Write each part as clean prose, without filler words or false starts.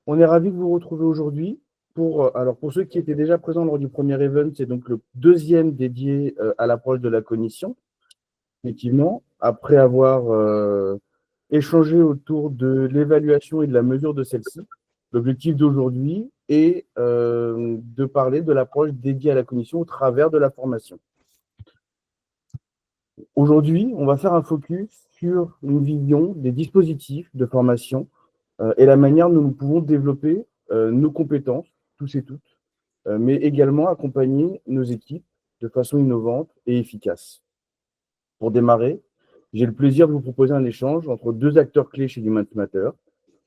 On est ravis de vous retrouver aujourd'hui. Pour ceux qui étaient déjà présents lors du premier event, c'est donc le deuxième dédié à l'approche de la cognition. Effectivement, après avoir échangé autour de l'évaluation et de la mesure de celle-ci, l'objectif d'aujourd'hui est de parler de l'approche dédiée à la cognition au travers de la formation. Aujourd'hui, on va faire un focus sur une vision des dispositifs de formation et la manière dont nous pouvons développer nos compétences, tous et toutes, mais également accompagner nos équipes de façon innovante et efficace. Pour démarrer, j'ai le plaisir de vous proposer un échange entre deux acteurs clés chez Human Matter.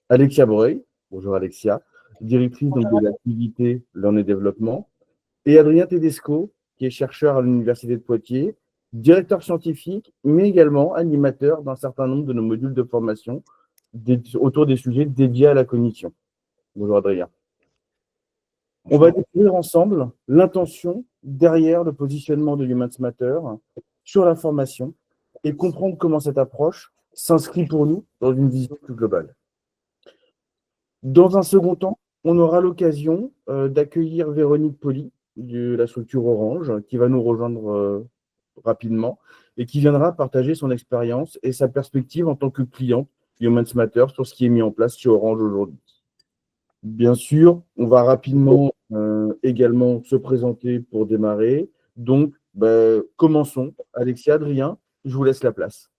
Alexia Breuil, bonjour Alexia, directrice donc, de l'activité Learn et Développement, et Adrien Tedesco, qui est chercheur à l'Université de Poitiers, directeur scientifique, mais également animateur d'un certain nombre de nos modules de formation autour des sujets dédiés à la cognition. Bonjour Adrien. On va découvrir ensemble l'intention derrière le positionnement de Human Matter sur la formation et comprendre comment cette approche s'inscrit pour nous dans une vision plus globale. Dans un second temps, on aura l'occasion d'accueillir Véronique Poli de la structure Orange qui va nous rejoindre rapidement et qui viendra partager son expérience et sa perspective en tant que client Human Matter sur ce qui est mis en place chez Orange aujourd'hui. Bien sûr, on va rapidement également se présenter pour démarrer. Donc, commençons. Alexia, Adrien, je vous laisse la place.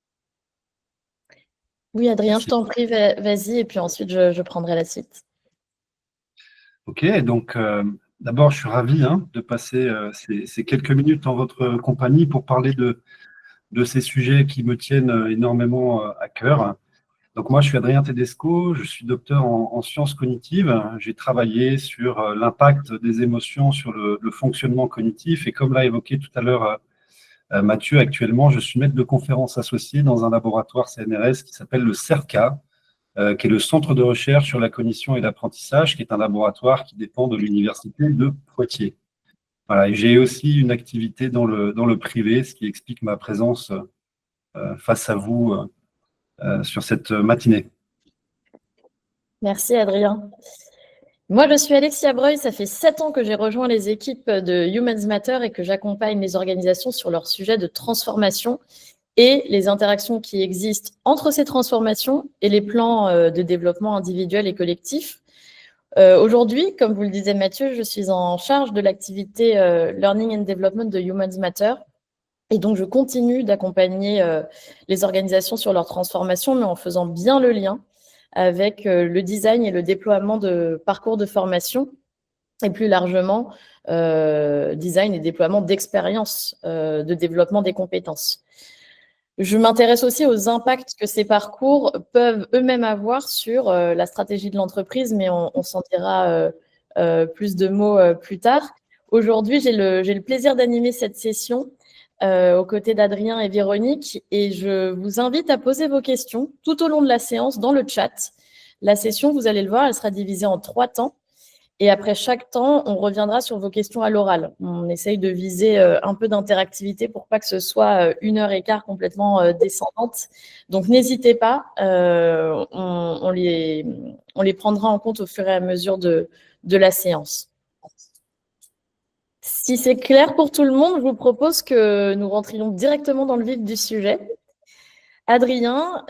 Oui, Adrien, je t'en prie, vas-y, et puis ensuite, je prendrai la suite. Ok, donc d'abord, je suis ravi de passer ces quelques minutes en votre compagnie pour parler de ces sujets qui me tiennent énormément à cœur. Donc moi, je suis Adrien Tedesco, je suis docteur en sciences cognitives. J'ai travaillé sur l'impact des émotions sur le fonctionnement cognitif et comme l'a évoqué tout à l'heure Mathieu, actuellement, je suis maître de conférence associé dans un laboratoire CNRS qui s'appelle le CERCA, qui est le Centre de recherche sur la cognition et l'apprentissage, qui est un laboratoire qui dépend de l'Université de Poitiers. Voilà, et j'ai aussi une activité dans le privé, ce qui explique ma présence face à vous sur cette matinée. Merci, Adrien. Moi, je suis Alexia Breuil. Ça fait 7 ans que j'ai rejoint les équipes de Human Matter et que j'accompagne les organisations sur leur sujet de transformation et les interactions qui existent entre ces transformations et les plans de développement individuel et collectif. Aujourd'hui, comme vous le disait Mathieu, je suis en charge de l'activité Learning and Development de Human Matter. Et donc, je continue d'accompagner les organisations sur leur transformation, mais en faisant bien le lien avec le design et le déploiement de parcours de formation et plus largement design et déploiement d'expériences de développement des compétences. Je m'intéresse aussi aux impacts que ces parcours peuvent eux-mêmes avoir sur la stratégie de l'entreprise, mais on s'en dira plus de mots plus tard. Aujourd'hui, j'ai le plaisir d'animer cette session aux côtés d'Adrien et Véronique, et je vous invite à poser vos questions tout au long de la séance dans le chat. La session, vous allez le voir, elle sera divisée en 3 temps. Et après chaque temps, on reviendra sur vos questions à l'oral. On essaye de viser un peu d'interactivité pour pas que ce soit 1h15 complètement descendante. Donc, n'hésitez pas, on les prendra en compte au fur et à mesure de la séance. Si c'est clair pour tout le monde, je vous propose que nous rentrions directement dans le vif du sujet. Adrien,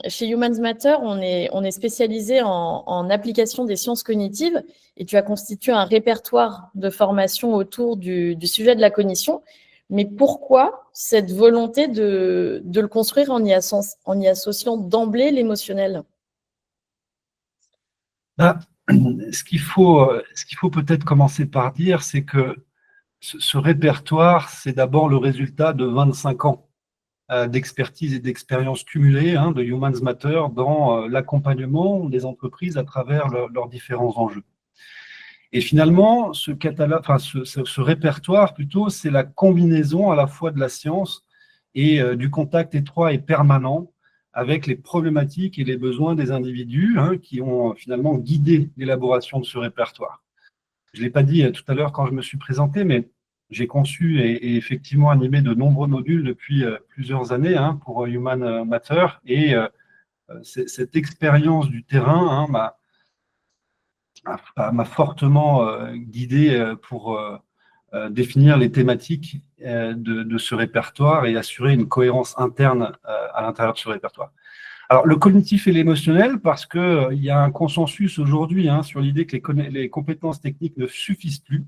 chez Human Matter, on est spécialisé en application des sciences cognitives et tu as constitué un répertoire de formation autour du sujet de la cognition. Mais pourquoi cette volonté de le construire en y associant d'emblée l'émotionnel ? Ce qu'il faut peut-être commencer par dire, c'est que ce répertoire, c'est d'abord le résultat de 25 ans d'expertise et d'expérience cumulée de Human Matter dans l'accompagnement des entreprises à travers leurs différents enjeux. Et finalement, ce répertoire, plutôt, c'est la combinaison à la fois de la science et du contact étroit et permanent avec les problématiques et les besoins des individus qui ont finalement guidé l'élaboration de ce répertoire. Je ne l'ai pas dit tout à l'heure quand je me suis présenté, mais j'ai conçu et effectivement animé de nombreux modules depuis plusieurs années pour Human Matter. Et cette expérience du terrain m'a fortement guidé pour définir les thématiques de ce répertoire et assurer une cohérence interne à l'intérieur de ce répertoire. Alors, le cognitif et l'émotionnel, parce qu'il y a un consensus aujourd'hui sur l'idée que les compétences techniques ne suffisent plus.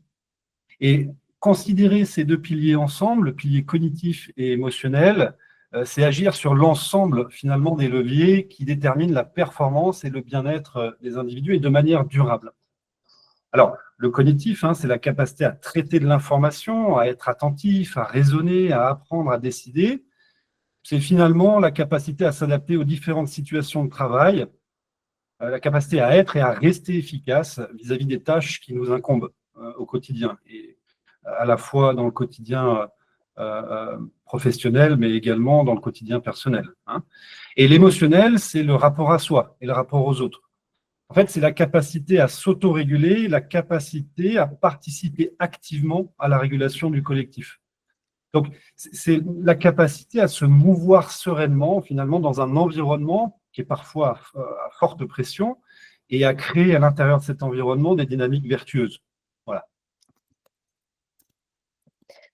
Et considérer ces deux piliers ensemble, le pilier cognitif et émotionnel, c'est agir sur l'ensemble finalement des leviers qui déterminent la performance et le bien-être des individus et de manière durable. Alors, le cognitif, c'est la capacité à traiter de l'information, à être attentif, à raisonner, à apprendre, à décider. C'est finalement la capacité à s'adapter aux différentes situations de travail, la capacité à être et à rester efficace vis-à-vis des tâches qui nous incombent au quotidien, et à la fois dans le quotidien professionnel, mais également dans le quotidien personnel. Et l'émotionnel, c'est le rapport à soi et le rapport aux autres. En fait, c'est la capacité à s'autoréguler, la capacité à participer activement à la régulation du collectif. Donc, c'est la capacité à se mouvoir sereinement, finalement, dans un environnement qui est parfois à forte pression, et à créer à l'intérieur de cet environnement des dynamiques vertueuses. Voilà.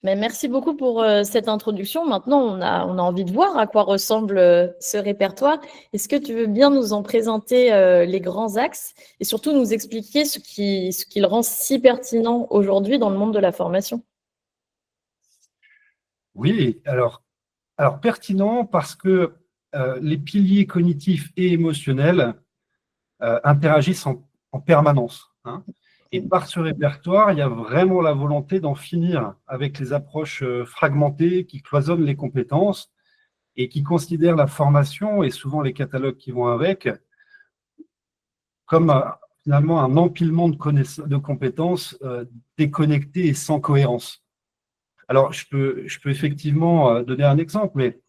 Mais merci beaucoup pour cette introduction. Maintenant, on a envie de voir à quoi ressemble ce répertoire. Est-ce que tu veux bien nous en présenter les grands axes et surtout nous expliquer ce qui le rend si pertinent aujourd'hui dans le monde de la formation? Oui, alors pertinent parce que les piliers cognitifs et émotionnels interagissent en permanence. Et par ce répertoire, il y a vraiment la volonté d'en finir avec les approches fragmentées qui cloisonnent les compétences et qui considèrent la formation, et souvent les catalogues qui vont avec, comme finalement un empilement de compétences déconnectées et sans cohérence. Alors, je peux effectivement donner un exemple, mais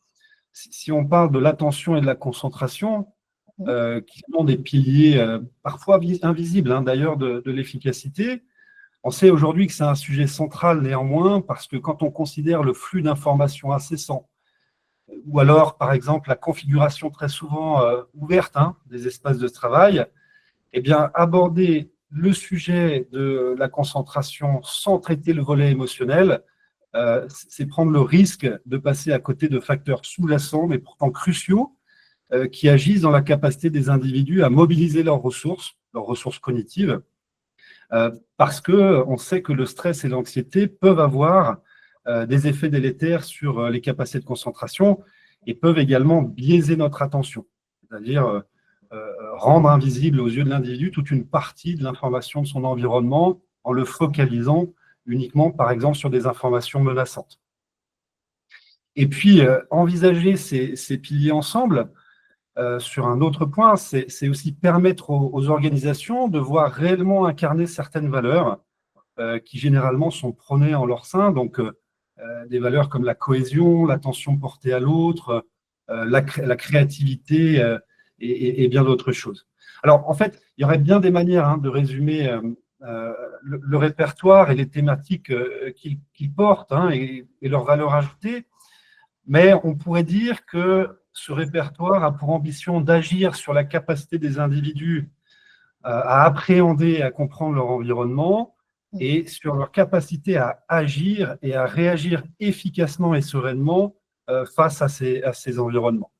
si on parle de l'attention et de la concentration, qui sont des piliers parfois invisibles d'ailleurs de l'efficacité, on sait aujourd'hui que c'est un sujet central néanmoins, parce que quand on considère le flux d'informations incessant, ou alors par exemple la configuration très souvent ouverte des espaces de travail, eh bien aborder le sujet de la concentration sans traiter le volet émotionnel, c'est prendre le risque de passer à côté de facteurs sous-jacents, mais pourtant cruciaux, qui agissent dans la capacité des individus à mobiliser leurs ressources cognitives, parce qu'on sait que le stress et l'anxiété peuvent avoir des effets délétères sur les capacités de concentration et peuvent également biaiser notre attention, c'est-à-dire rendre invisible aux yeux de l'individu toute une partie de l'information de son environnement en le focalisant uniquement, par exemple, sur des informations menaçantes. Et puis, envisager ces piliers ensemble, sur un autre point, c'est aussi permettre aux organisations de voir réellement incarner certaines valeurs qui généralement sont prônées en leur sein, donc des valeurs comme la cohésion, l'attention portée à l'autre, la créativité et bien d'autres choses. Alors, en fait, il y aurait bien des manières de résumer le répertoire et les thématiques qu'il porte et leurs valeurs ajoutées, mais on pourrait dire que ce répertoire a pour ambition d'agir sur la capacité des individus à appréhender et à comprendre leur environnement et sur leur capacité à agir et à réagir efficacement et sereinement face à ces environnements.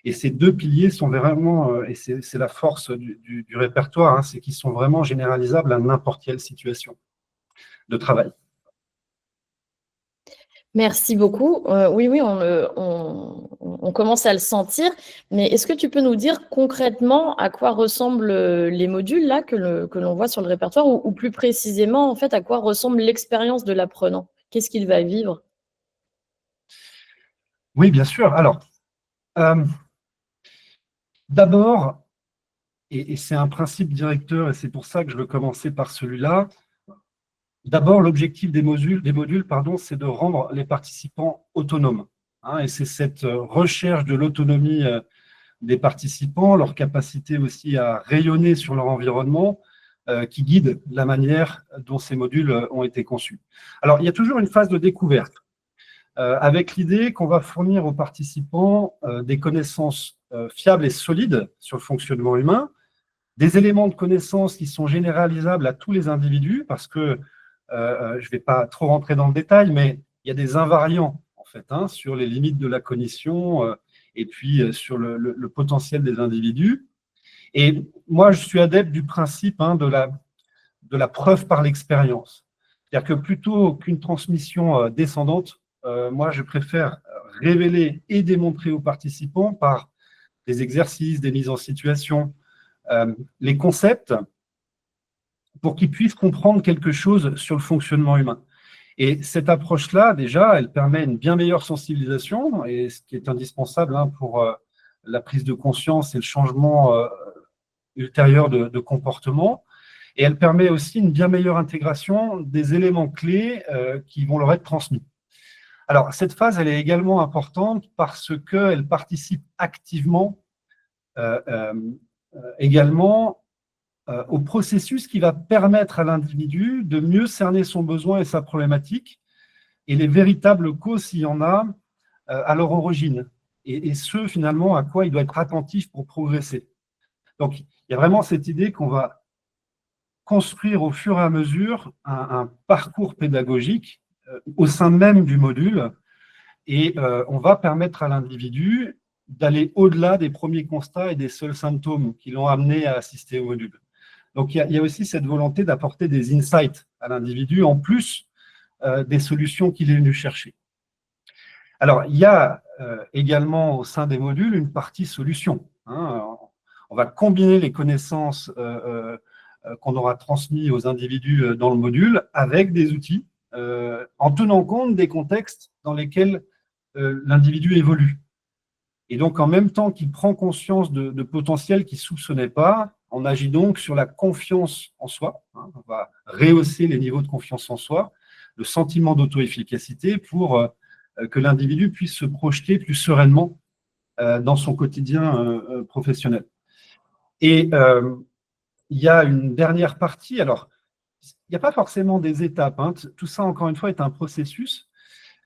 Et ces deux piliers sont vraiment, et c'est la force du répertoire, c'est qu'ils sont vraiment généralisables à n'importe quelle situation de travail. Merci beaucoup. Oui, on commence à le sentir, mais est-ce que tu peux nous dire concrètement à quoi ressemblent les modules là que l'on voit sur le répertoire, ou plus précisément, en fait, à quoi ressemble l'expérience de l'apprenant? Qu'est-ce qu'il va vivre? Oui, bien sûr. Alors, d'abord, et c'est un principe directeur, et c'est pour ça que je veux commencer par celui-là, d'abord, l'objectif des modules, c'est de rendre les participants autonomes. Et c'est cette recherche de l'autonomie des participants, leur capacité aussi à rayonner sur leur environnement, qui guide la manière dont ces modules ont été conçus. Alors, il y a toujours une phase de découverte, avec l'idée qu'on va fournir aux participants des connaissances fiables et solides sur le fonctionnement humain, des éléments de connaissance qui sont généralisables à tous les individus, parce que je ne vais pas trop rentrer dans le détail, mais il y a des invariants, en fait, hein, sur les limites de la cognition et puis sur le potentiel des individus. Et moi, je suis adepte du principe de la preuve par l'expérience. C'est-à-dire que plutôt qu'une transmission descendante, moi, je préfère révéler et démontrer aux participants par des exercices, des mises en situation, les concepts pour qu'ils puissent comprendre quelque chose sur le fonctionnement humain. Et cette approche-là, déjà, elle permet une bien meilleure sensibilisation, et ce qui est indispensable pour la prise de conscience et le changement ultérieur de comportement. Et elle permet aussi une bien meilleure intégration des éléments clés qui vont leur être transmis. Alors, cette phase, elle est également importante parce qu'elle participe activement également au processus qui va permettre à l'individu de mieux cerner son besoin et sa problématique et les véritables causes, s'il y en a, à leur origine. Et ce, finalement, à quoi il doit être attentif pour progresser. Donc, il y a vraiment cette idée qu'on va construire au fur et à mesure un parcours pédagogique au sein même du module et on va permettre à l'individu d'aller au-delà des premiers constats et des seuls symptômes qui l'ont amené à assister au module. Donc, il y a aussi cette volonté d'apporter des insights à l'individu en plus des solutions qu'il est venu chercher. Alors, il y a également au sein des modules une partie solution. On va combiner les connaissances qu'on aura transmises aux individus dans le module avec des outils en tenant compte des contextes dans lesquels l'individu évolue. Et donc, en même temps qu'il prend conscience de potentiels qu'il ne soupçonnait pas, on agit donc sur la confiance en soi. On va rehausser les niveaux de confiance en soi, le sentiment d'auto-efficacité pour que l'individu puisse se projeter plus sereinement dans son quotidien professionnel. Et il y a une dernière partie. Alors, il n'y a pas forcément des étapes. Tout ça, encore une fois, est un processus.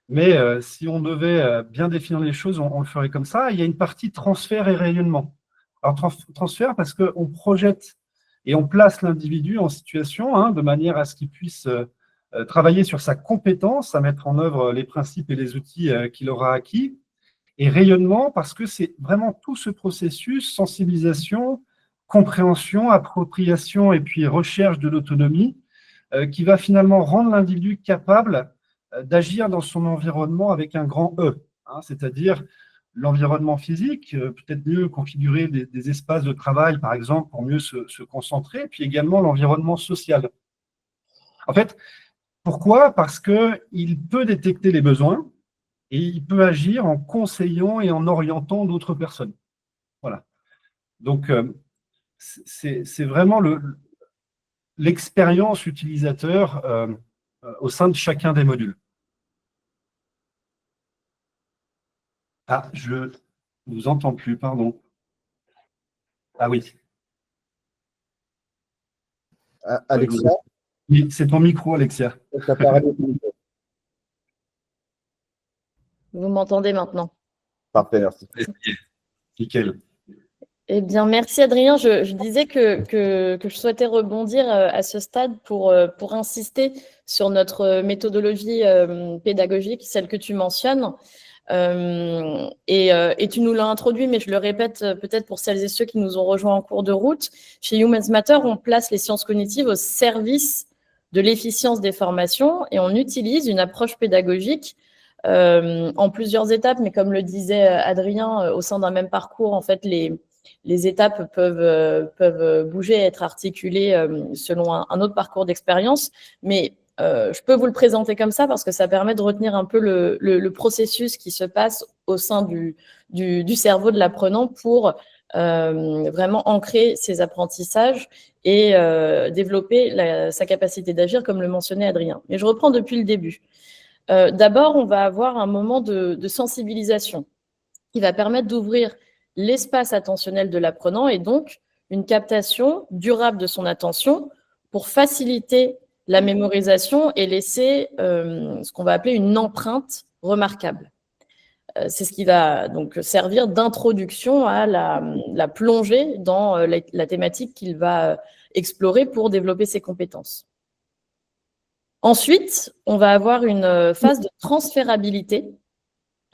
Mais si on devait bien définir les choses, on le ferait comme ça. Il y a une partie transfert et rayonnement. Alors, transfert parce qu'on projette et on place l'individu en situation de manière à ce qu'il puisse travailler sur sa compétence à mettre en œuvre les principes et les outils qu'il aura acquis. Et rayonnement parce que c'est vraiment tout ce processus, sensibilisation, compréhension, appropriation et puis recherche de l'autonomie qui va finalement rendre l'individu capable d'agir dans son environnement avec un grand E, c'est-à-dire l'environnement physique, peut-être mieux configurer des espaces de travail, par exemple, pour mieux se concentrer, puis également l'environnement social. En fait, pourquoi ? Parce qu'il peut détecter les besoins et il peut agir en conseillant et en orientant d'autres personnes. Voilà. Donc, c'est vraiment l'expérience utilisateur au sein de chacun des modules. Ah, je ne vous entends plus, pardon. Ah oui. Alexia, Oui, c'est ton micro, Alexia. ça paraît... Vous m'entendez maintenant? Parfait, merci. Nickel. Eh bien, merci Adrien. Je disais que je souhaitais rebondir à ce stade pour insister sur notre méthodologie pédagogique, celle que tu mentionnes. Et tu nous l'as introduit, mais je le répète peut-être pour celles et ceux qui nous ont rejoints en cours de route. Chez Humans Matter, on place les sciences cognitives au service de l'efficience des formations et on utilise une approche pédagogique en plusieurs étapes, mais comme le disait Adrien, au sein d'un même parcours, en fait, les étapes peuvent bouger et être articulées selon un autre parcours d'expérience, mais je peux vous le présenter comme ça parce que ça permet de retenir un peu le processus qui se passe au sein du cerveau de l'apprenant pour vraiment ancrer ses apprentissages et développer sa capacité d'agir, comme le mentionnait Adrien. Mais je reprends depuis le début. D'abord, on va avoir un moment de sensibilisation qui va permettre d'ouvrir l'espace attentionnel de l'apprenant et donc une captation durable de son attention pour faciliter la mémorisation et laisser ce qu'on va appeler une empreinte remarquable. C'est ce qui va donc servir d'introduction à la plongée dans la thématique qu'il va explorer pour développer ses compétences. Ensuite, on va avoir une phase de transférabilité.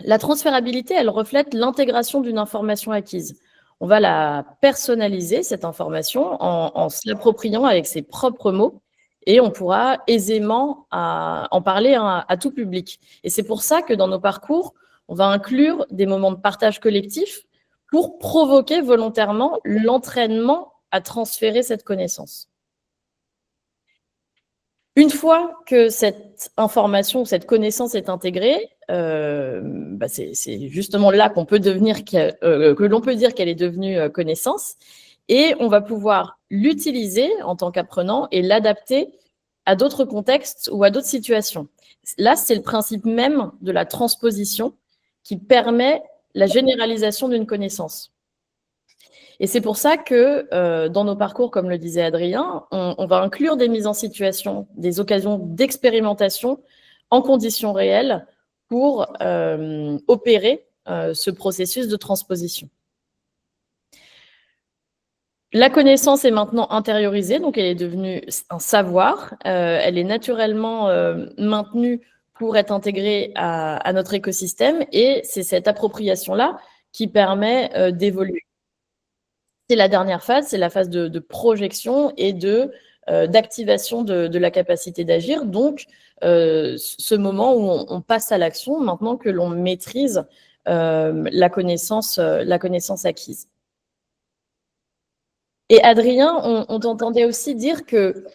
La transférabilité, elle reflète l'intégration d'une information acquise. On va la personnaliser, cette information, en se l'appropriant avec ses propres mots, et on pourra aisément en parler à tout public. Et c'est pour ça que dans nos parcours, on va inclure des moments de partage collectif pour provoquer volontairement l'entraînement à transférer cette connaissance. Une fois que cette information, cette connaissance est intégrée, c'est justement là qu'on peut que l'on peut dire qu'elle est devenue connaissance, et on va pouvoir l'utiliser en tant qu'apprenant et l'adapter à d'autres contextes ou à d'autres situations. Là, c'est le principe même de la transposition qui permet la généralisation d'une connaissance. Et c'est pour ça que dans nos parcours, comme le disait Adrien, on va inclure des mises en situation, des occasions d'expérimentation en conditions réelles pour opérer ce processus de transposition. La connaissance est maintenant intériorisée, donc elle est devenue un savoir. Elle est naturellement maintenue pour être intégrée à notre écosystème, et c'est cette appropriation-là qui permet d'évoluer. C'est la dernière phase, c'est la phase de projection et d'activation de la capacité d'agir. Donc, ce moment où on passe à l'action, maintenant que l'on maîtrise la connaissance acquise. Et Adrien, on t'entendait aussi dire que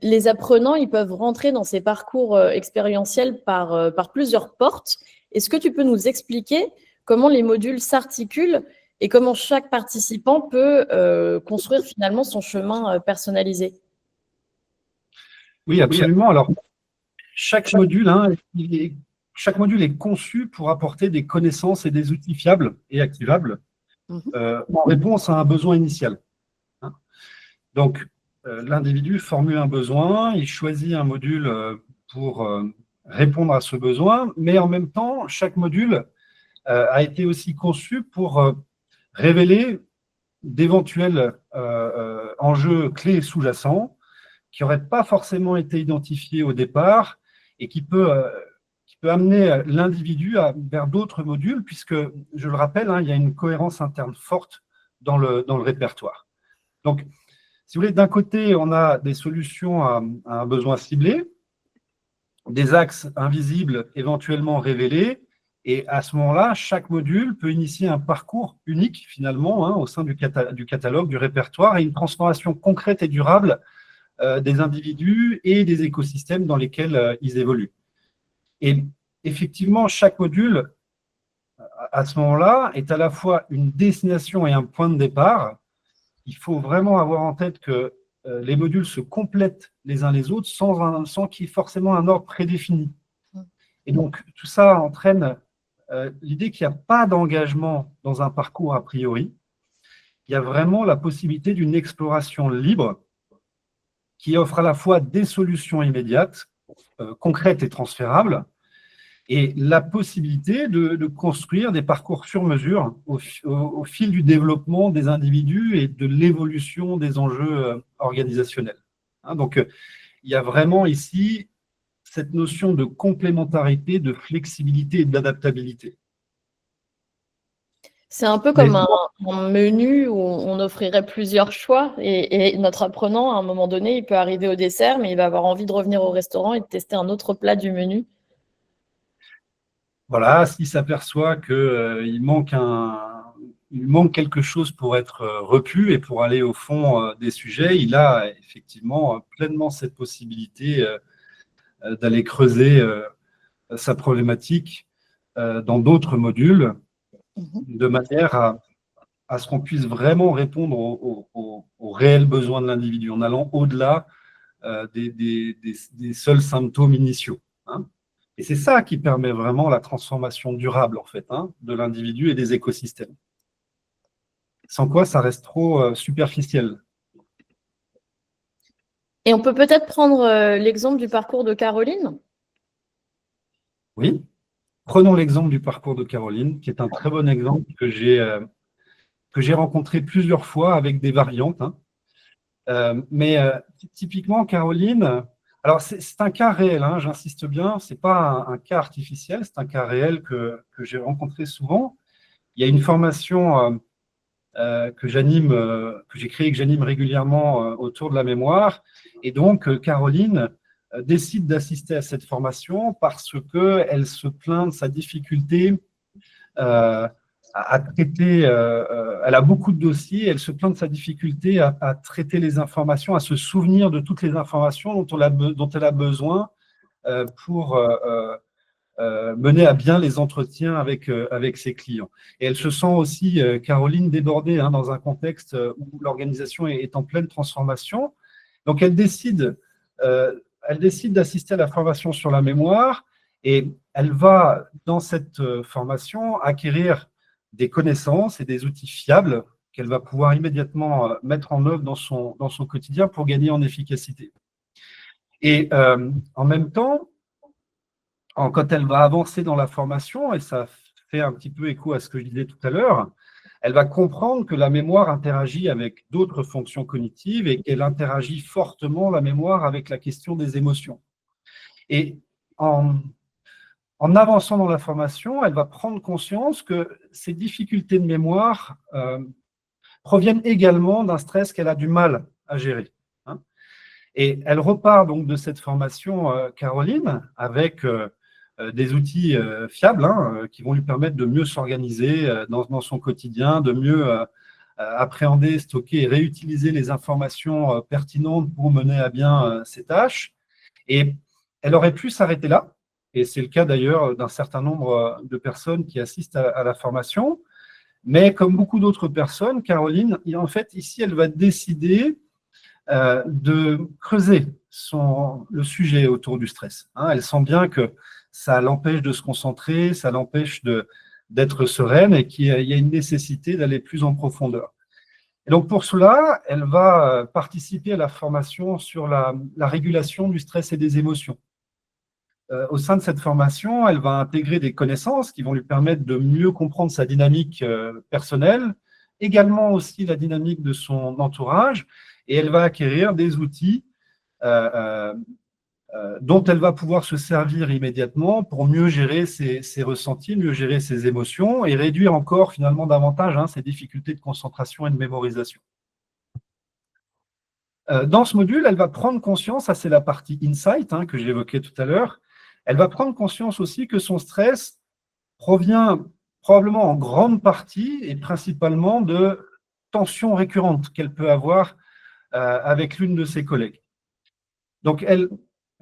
les apprenants, ils peuvent rentrer dans ces parcours expérientiels par plusieurs portes. Est-ce que tu peux nous expliquer comment les modules s'articulent et comment chaque participant peut construire finalement son chemin personnalisé? Oui, absolument. Alors, chaque module est conçu pour apporter des connaissances et des outils fiables et activables en réponse à un besoin initial. Donc, l'individu formule un besoin, il choisit un module pour répondre à ce besoin, mais en même temps, chaque module a été aussi conçu pour révéler d'éventuels enjeux clés sous-jacents qui n'auraient pas forcément été identifiés au départ et qui peut amener l'individu vers d'autres modules, puisque, je le rappelle, il y a une cohérence interne forte dans le répertoire. Donc, si vous voulez, d'un côté, on a des solutions à un besoin ciblé, des axes invisibles éventuellement révélés, et à ce moment-là, chaque module peut initier un parcours unique, finalement, au sein du catalogue, du répertoire, et une transformation concrète et durable des individus et des écosystèmes dans lesquels ils évoluent. Et effectivement, chaque module, à ce moment-là, est à la fois une destination et un point de départ. Il faut vraiment avoir en tête que les modules se complètent les uns les autres sans qu'il y ait forcément un ordre prédéfini. Et donc, tout ça entraîne l'idée qu'il n'y a pas d'engagement dans un parcours a priori. Il y a vraiment la possibilité d'une exploration libre qui offre à la fois des solutions immédiates, concrètes et transférables, et la possibilité de construire des parcours sur mesure au fil du développement des individus et de l'évolution des enjeux organisationnels. Donc, il y a vraiment ici cette notion de complémentarité, de flexibilité et d'adaptabilité. C'est un peu comme un menu où on offrirait plusieurs choix, et notre apprenant, à un moment donné, il peut arriver au dessert, mais il va avoir envie de revenir au restaurant et de tester un autre plat du menu. Voilà, s'il s'aperçoit qu'il manque quelque chose pour être repu et pour aller au fond des sujets, il a effectivement pleinement cette possibilité d'aller creuser sa problématique dans d'autres modules, de manière à ce qu'on puisse vraiment répondre aux réels besoins de l'individu, en allant au-delà des seuls symptômes initiaux. Et c'est ça qui permet vraiment la transformation durable, en fait, de l'individu et des écosystèmes. Sans quoi, ça reste trop superficiel. Et on peut peut-être prendre l'exemple du parcours de Caroline. Oui. prenons l'exemple du parcours de Caroline, qui est un très bon exemple que j'ai rencontré plusieurs fois avec des variantes. Hein. Mais typiquement, Caroline, alors c'est un cas réel, hein, j'insiste bien, ce n'est pas un cas artificiel, c'est un cas réel que j'ai rencontré souvent. Il y a une formation que j'ai créée, que j'anime régulièrement autour de la mémoire. Et donc, Caroline décide d'assister à cette formation parce qu'elle se plaint de sa difficulté à traiter, elle a beaucoup de dossiers, elle se plaint de sa difficulté à traiter les informations, à se souvenir de toutes les informations dont elle a besoin pour mener à bien les entretiens avec ses clients. Et elle se sent aussi, Caroline, débordée hein, dans un contexte où l'organisation est en pleine transformation. Donc, elle décide d'assister à la formation sur la mémoire et elle va, dans cette formation, acquérir des connaissances et des outils fiables qu'elle va pouvoir immédiatement mettre en œuvre dans son quotidien pour gagner en efficacité. Et en même temps, quand elle va avancer dans la formation, et ça fait un petit peu écho à ce que je disais tout à l'heure, elle va comprendre que la mémoire interagit avec d'autres fonctions cognitives et qu'elle interagit fortement, la mémoire, avec la question des émotions. Et en avançant dans la formation, elle va prendre conscience que ces difficultés de mémoire proviennent également d'un stress qu'elle a du mal à gérer. Hein. Et elle repart donc de cette formation, Caroline, avec des outils fiables hein, qui vont lui permettre de mieux s'organiser dans son quotidien, de mieux appréhender, stocker et réutiliser les informations pertinentes pour mener à bien ses tâches. Et elle aurait pu s'arrêter là, et c'est le cas d'ailleurs d'un certain nombre de personnes qui assistent à la formation, mais comme beaucoup d'autres personnes, Caroline, en fait, ici, elle va décider de creuser le sujet autour du stress. Hein. Elle sent bien que ça l'empêche de se concentrer, ça l'empêche d'être sereine et qu'il y a une nécessité d'aller plus en profondeur. Et donc pour cela, elle va participer à la formation sur la régulation du stress et des émotions. Au sein de cette formation, elle va intégrer des connaissances qui vont lui permettre de mieux comprendre sa dynamique personnelle, également aussi la dynamique de son entourage, et elle va acquérir des outils dont elle va pouvoir se servir immédiatement pour mieux gérer ses ressentis, mieux gérer ses émotions et réduire encore finalement davantage ses difficultés de concentration et de mémorisation. Dans ce module, elle va prendre conscience, ça c'est la partie insight que j'évoquais tout à l'heure, elle va prendre conscience aussi que son stress provient probablement en grande partie et principalement de tensions récurrentes qu'elle peut avoir avec l'une de ses collègues. Donc, elle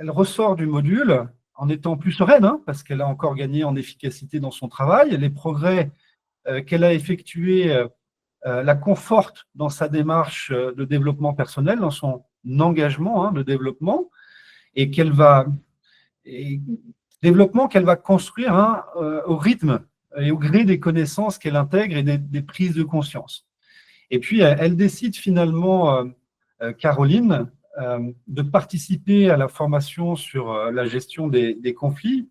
ressort du module en étant plus sereine, parce qu'elle a encore gagné en efficacité dans son travail. Les progrès qu'elle a effectués la confortent dans sa démarche de développement personnel, dans son engagement de développement, et développement qu'elle va construire au rythme et au gré des connaissances qu'elle intègre et des prises de conscience. Et puis, elle décide finalement, Caroline, de participer à la formation sur la gestion des conflits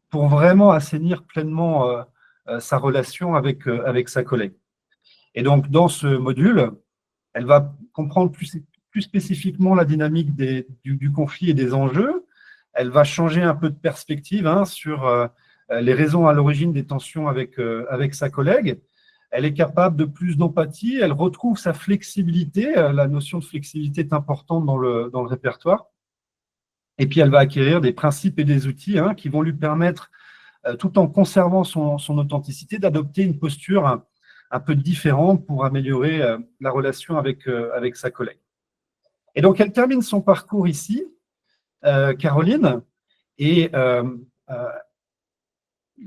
pour vraiment assainir pleinement sa relation avec sa collègue. Et donc, dans ce module, elle va comprendre plus spécifiquement la dynamique du conflit et des enjeux. Elle va changer un peu de perspective sur les raisons à l'origine des tensions avec sa collègue. Elle est capable de plus d'empathie, elle retrouve sa flexibilité, la notion de flexibilité est importante dans le répertoire, et puis elle va acquérir des principes et des outils qui vont lui permettre, tout en conservant son authenticité, d'adopter une posture un peu différente pour améliorer la relation avec sa collègue. Et donc elle termine son parcours ici, Caroline, et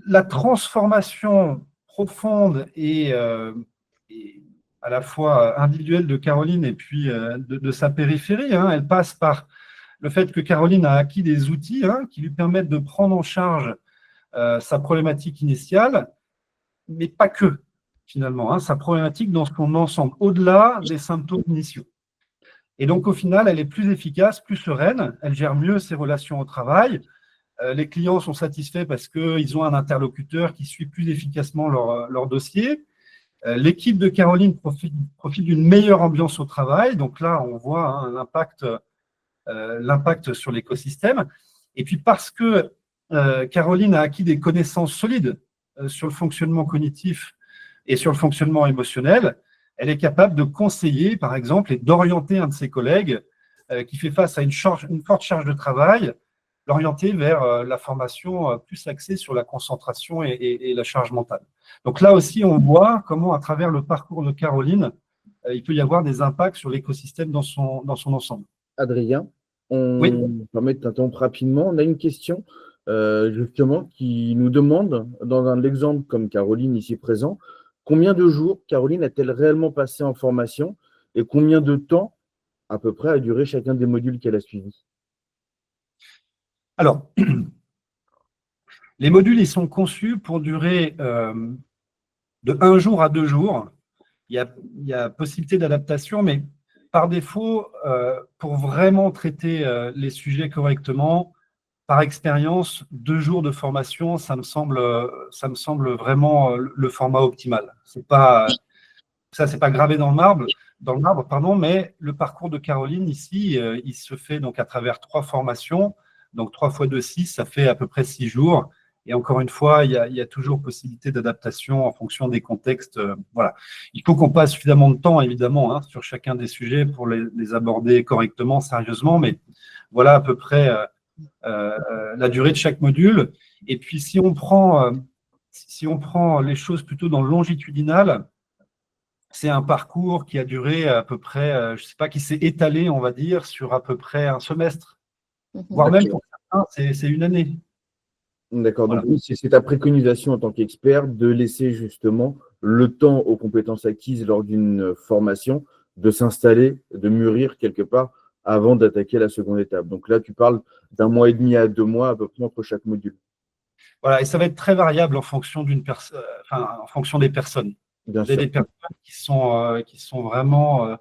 la transformation profonde et à la fois individuelle de Caroline et puis de sa périphérie. Elle passe par le fait que Caroline a acquis des outils qui lui permettent de prendre en charge sa problématique initiale, mais pas que, finalement, sa problématique dans son ensemble, au-delà des symptômes initiaux. Et donc, au final, elle est plus efficace, plus sereine, elle gère mieux ses relations au travail, Les clients sont satisfaits parce qu'ils ont un interlocuteur qui suit plus efficacement leur dossier. L'équipe de Caroline profite d'une meilleure ambiance au travail. Donc là, on voit l'impact sur l'écosystème. Et puis parce que Caroline a acquis des connaissances solides sur le fonctionnement cognitif et sur le fonctionnement émotionnel, elle est capable de conseiller, par exemple, et d'orienter un de ses collègues qui fait face à une forte charge de travail, l'orienter vers la formation plus axée sur la concentration et la charge mentale. Donc là aussi, on voit comment, à travers le parcours de Caroline, il peut y avoir des impacts sur l'écosystème dans son ensemble. Adrien, Oui. on permet de t'interrompre rapidement. On a une question justement qui nous demande, dans l'exemple comme Caroline ici présent, combien de jours Caroline a-t-elle réellement passé en formation et combien de temps à peu près a duré chacun des modules qu'elle a suivis? Alors, les modules, ils sont conçus pour durer de 1 jour à 2 jours. Il y a possibilité d'adaptation, mais par défaut, pour vraiment traiter les sujets correctement, par expérience, 2 jours de formation, ça me semble vraiment le format optimal. C'est pas gravé dans le marbre, pardon, mais le parcours de Caroline ici, il se fait donc à travers 3 formations. Donc 3 fois 2, 6, ça fait à peu près 6 jours. Et encore une fois, il y a toujours possibilité d'adaptation en fonction des contextes. Voilà. Il faut qu'on passe suffisamment de temps, évidemment, hein, sur chacun des sujets pour les aborder correctement, sérieusement. Mais voilà à peu près la durée de chaque module. Et puis, si on prend les choses plutôt dans le longitudinal, c'est un parcours qui a duré à peu près, je ne sais pas, qui s'est étalé, on va dire, sur à peu près un semestre, voire même pour certains, c'est une année. D'accord, Voilà. donc c'est ta préconisation en tant qu'expert de laisser justement le temps aux compétences acquises lors d'une formation de s'installer, de mûrir quelque part avant d'attaquer la seconde étape. Donc là, tu parles d'1 mois et demi à 2 mois à peu près entre chaque module. Voilà, et ça va être très variable en fonction en fonction des personnes. Bien Il y a sûr. des personnes qui sont vraiment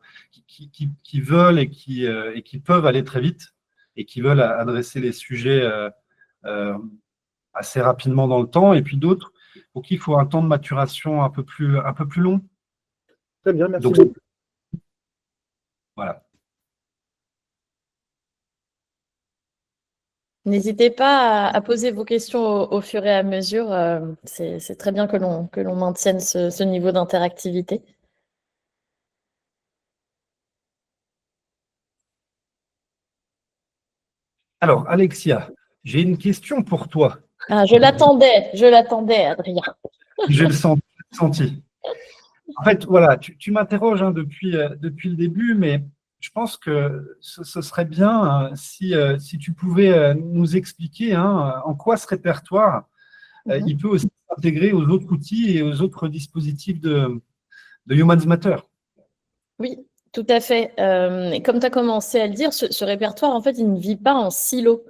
qui veulent et qui peuvent aller très vite et qui veulent adresser les sujets assez rapidement dans le temps, et puis d'autres pour qui il faut un temps de maturation un peu plus long. Très bien, merci Donc, beaucoup. voilà. N'hésitez pas à poser vos questions au fur et à mesure. C'est très bien que l'on maintienne ce niveau d'interactivité. Alors, Alexia, j'ai une question pour toi. Ah, je l'attendais, Adrien. J'ai le senti. En fait, voilà, tu m'interroges depuis le début, mais je pense que ce serait bien si tu pouvais nous expliquer en quoi ce répertoire il peut aussi s'intégrer aux autres outils et aux autres dispositifs de Humans Matter. Oui, tout à fait. Comme tu as commencé à le dire, ce répertoire, en fait, il ne vit pas en silo.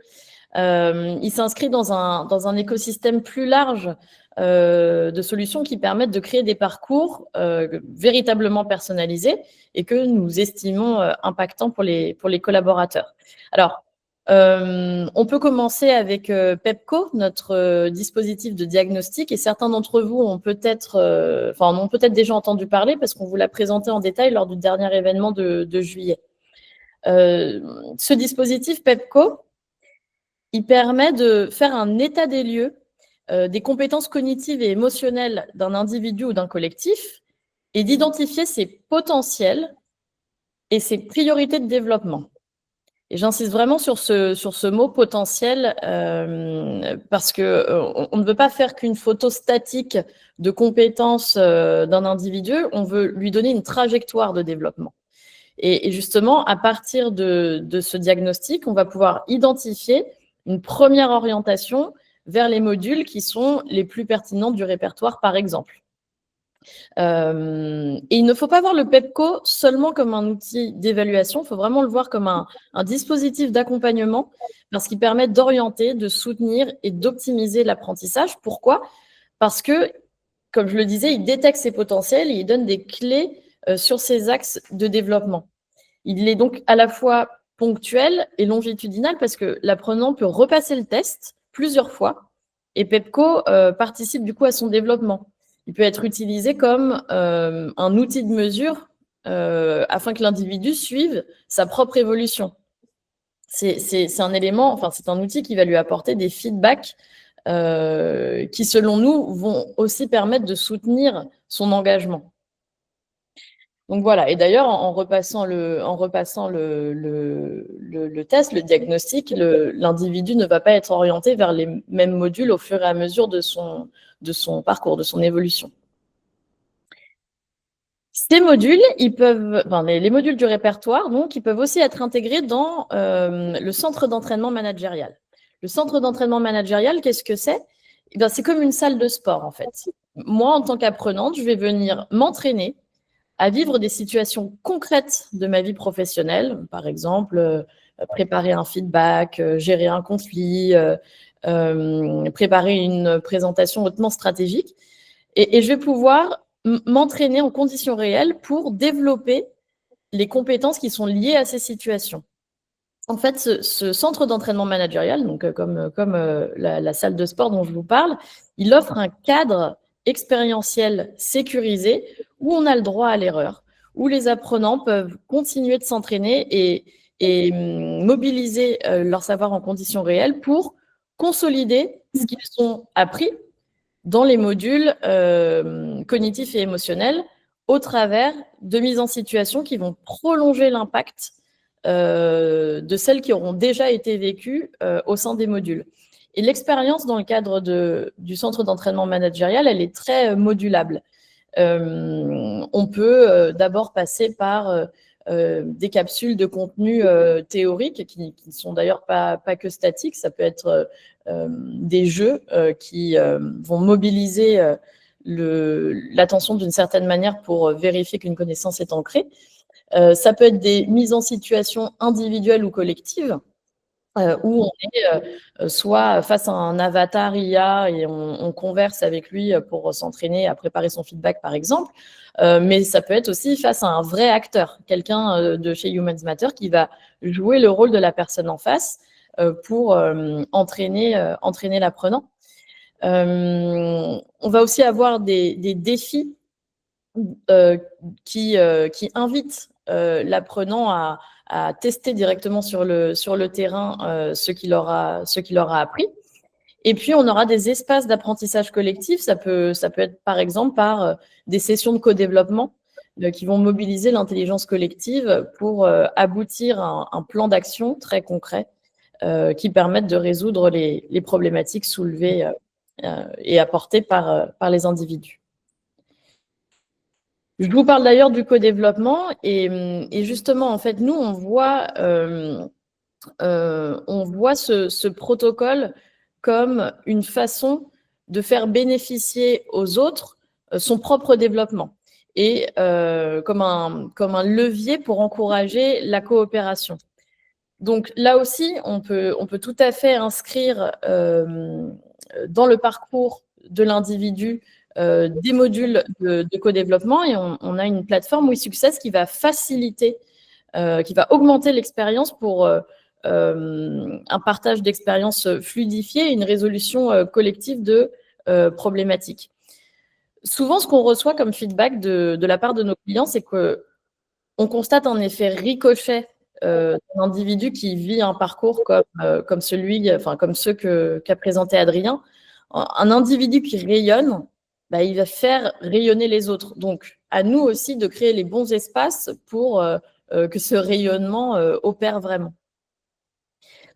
Il s'inscrit dans un écosystème plus large de solutions qui permettent de créer des parcours véritablement personnalisés et que nous estimons impactants pour les collaborateurs. Alors, on peut commencer avec Pepco, notre dispositif de diagnostic, et certains d'entre vous ont peut-être déjà entendu parler parce qu'on vous l'a présenté en détail lors du dernier événement de juillet. Ce dispositif Pepco, il permet de faire un état des lieux des compétences cognitives et émotionnelles d'un individu ou d'un collectif et d'identifier ses potentiels et ses priorités de développement. Et j'insiste vraiment sur ce mot potentiel parce qu'on ne veut pas faire qu'une photo statique de compétences d'un individu, on veut lui donner une trajectoire de développement. Et justement, à partir de ce diagnostic, on va pouvoir identifier une première orientation vers les modules qui sont les plus pertinents du répertoire, par exemple. Et il ne faut pas voir le Pepco seulement comme un outil d'évaluation, il faut vraiment le voir comme un dispositif d'accompagnement parce qu'il permet d'orienter, de soutenir et d'optimiser l'apprentissage. Pourquoi ? Parce que, comme je le disais, il détecte ses potentiels et il donne des clés sur ses axes de développement. Il est donc à la fois ponctuel et longitudinal parce que l'apprenant peut repasser le test plusieurs fois et Pepco participe du coup à son développement. Il peut être utilisé comme un outil de mesure afin que l'individu suive sa propre évolution. C'est un élément, enfin, c'est un outil qui va lui apporter des feedbacks qui, selon nous, vont aussi permettre de soutenir son engagement. Donc voilà, et d'ailleurs, en repassant le test, le diagnostic, l'individu ne va pas être orienté vers les mêmes modules au fur et à mesure de son parcours, de son évolution. Ces modules, les modules du répertoire, donc, ils peuvent aussi être intégrés dans le centre d'entraînement managérial. Le centre d'entraînement managérial, qu'est-ce que c'est? C'est comme une salle de sport, en fait. Moi, en tant qu'apprenante, je vais venir m'entraîner à vivre des situations concrètes de ma vie professionnelle, par exemple, préparer un feedback, gérer un conflit, préparer une présentation hautement stratégique. Et je vais pouvoir m'entraîner en conditions réelles pour développer les compétences qui sont liées à ces situations. En fait, ce centre d'entraînement managérial, donc comme la salle de sport dont je vous parle, il offre un cadre expérientiel sécurisé où on a le droit à l'erreur, où les apprenants peuvent continuer de s'entraîner et mobiliser leur savoir en conditions réelles pour consolider ce qu'ils ont appris dans les modules cognitifs et émotionnels au travers de mises en situation qui vont prolonger l'impact de celles qui auront déjà été vécues au sein des modules. Et l'expérience dans le cadre du centre d'entraînement managérial, elle est très modulable. On peut d'abord passer par des capsules de contenu théorique qui sont d'ailleurs pas que statiques. Ça peut être des jeux qui vont mobiliser l'attention d'une certaine manière pour vérifier qu'une connaissance est ancrée. Ça peut être des mises en situation individuelles ou collectives où on est soit face à un avatar IA et on converse avec lui pour s'entraîner à préparer son feedback, par exemple. Mais ça peut être aussi face à un vrai acteur, quelqu'un de chez Humans Matter qui va jouer le rôle de la personne en face pour entraîner l'apprenant. On va aussi avoir des défis qui invitent l'apprenant à tester directement sur le terrain ce qu'il aura appris. Et puis, on aura des espaces d'apprentissage collectif. Ça peut être, par exemple, par des sessions de co-développement qui vont mobiliser l'intelligence collective pour aboutir à un plan d'action très concret qui permette de résoudre les problématiques soulevées et apportées par les individus. Je vous parle d'ailleurs du co-développement et justement, en fait, nous, on voit ce protocole comme une façon de faire bénéficier aux autres son propre développement et comme un levier pour encourager la coopération. Donc là aussi, on peut tout à fait inscrire dans le parcours de l'individu des modules de co-développement et on a une plateforme WeSuccess qui va faciliter, qui va augmenter l'expérience pour un partage d'expériences fluidifié et une résolution collective de problématiques. Souvent, ce qu'on reçoit comme feedback de la part de nos clients, c'est qu'on constate un effet ricochet d'un individu qui vit un parcours comme ceux qu'a présenté Adrien. Un individu qui rayonne, il va faire rayonner les autres. Donc, à nous aussi de créer les bons espaces pour que ce rayonnement opère vraiment.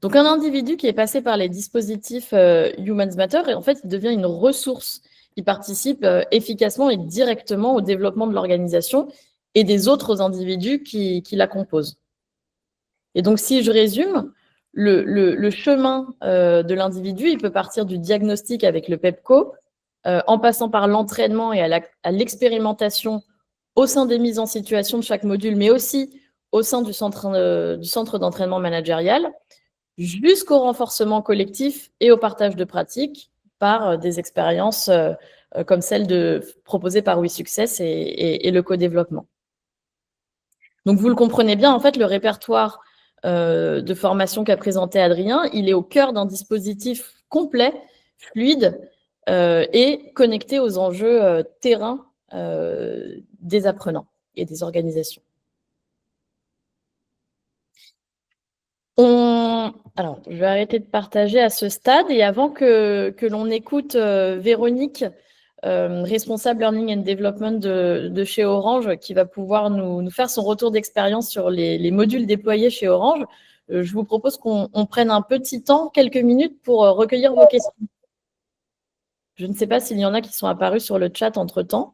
Donc, un individu qui est passé par les dispositifs Humans Matter, en fait, il devient une ressource qui participe efficacement et directement au développement de l'organisation et des autres individus qui la composent. Et donc, si je résume, le chemin de l'individu, il peut partir du diagnostic avec le Pepco, en passant par l'entraînement et à l'expérimentation au sein des mises en situation de chaque module, mais aussi au sein du centre d'entraînement managérial, jusqu'au renforcement collectif et au partage de pratiques par des expériences comme celle proposée par WeSuccess et le co-développement. Donc, vous le comprenez bien, en fait, le répertoire de formation qu'a présenté Adrien, il est au cœur d'un dispositif complet, fluide et connecté aux enjeux terrain des apprenants et des organisations. Alors, je vais arrêter de partager à ce stade et avant que l'on écoute Véronique, responsable Learning and Development de chez Orange, qui va pouvoir nous faire son retour d'expérience sur les modules déployés chez Orange, je vous propose qu'on prenne un petit temps, quelques minutes, pour recueillir vos questions. Je ne sais pas s'il y en a qui sont apparus sur le chat entre-temps.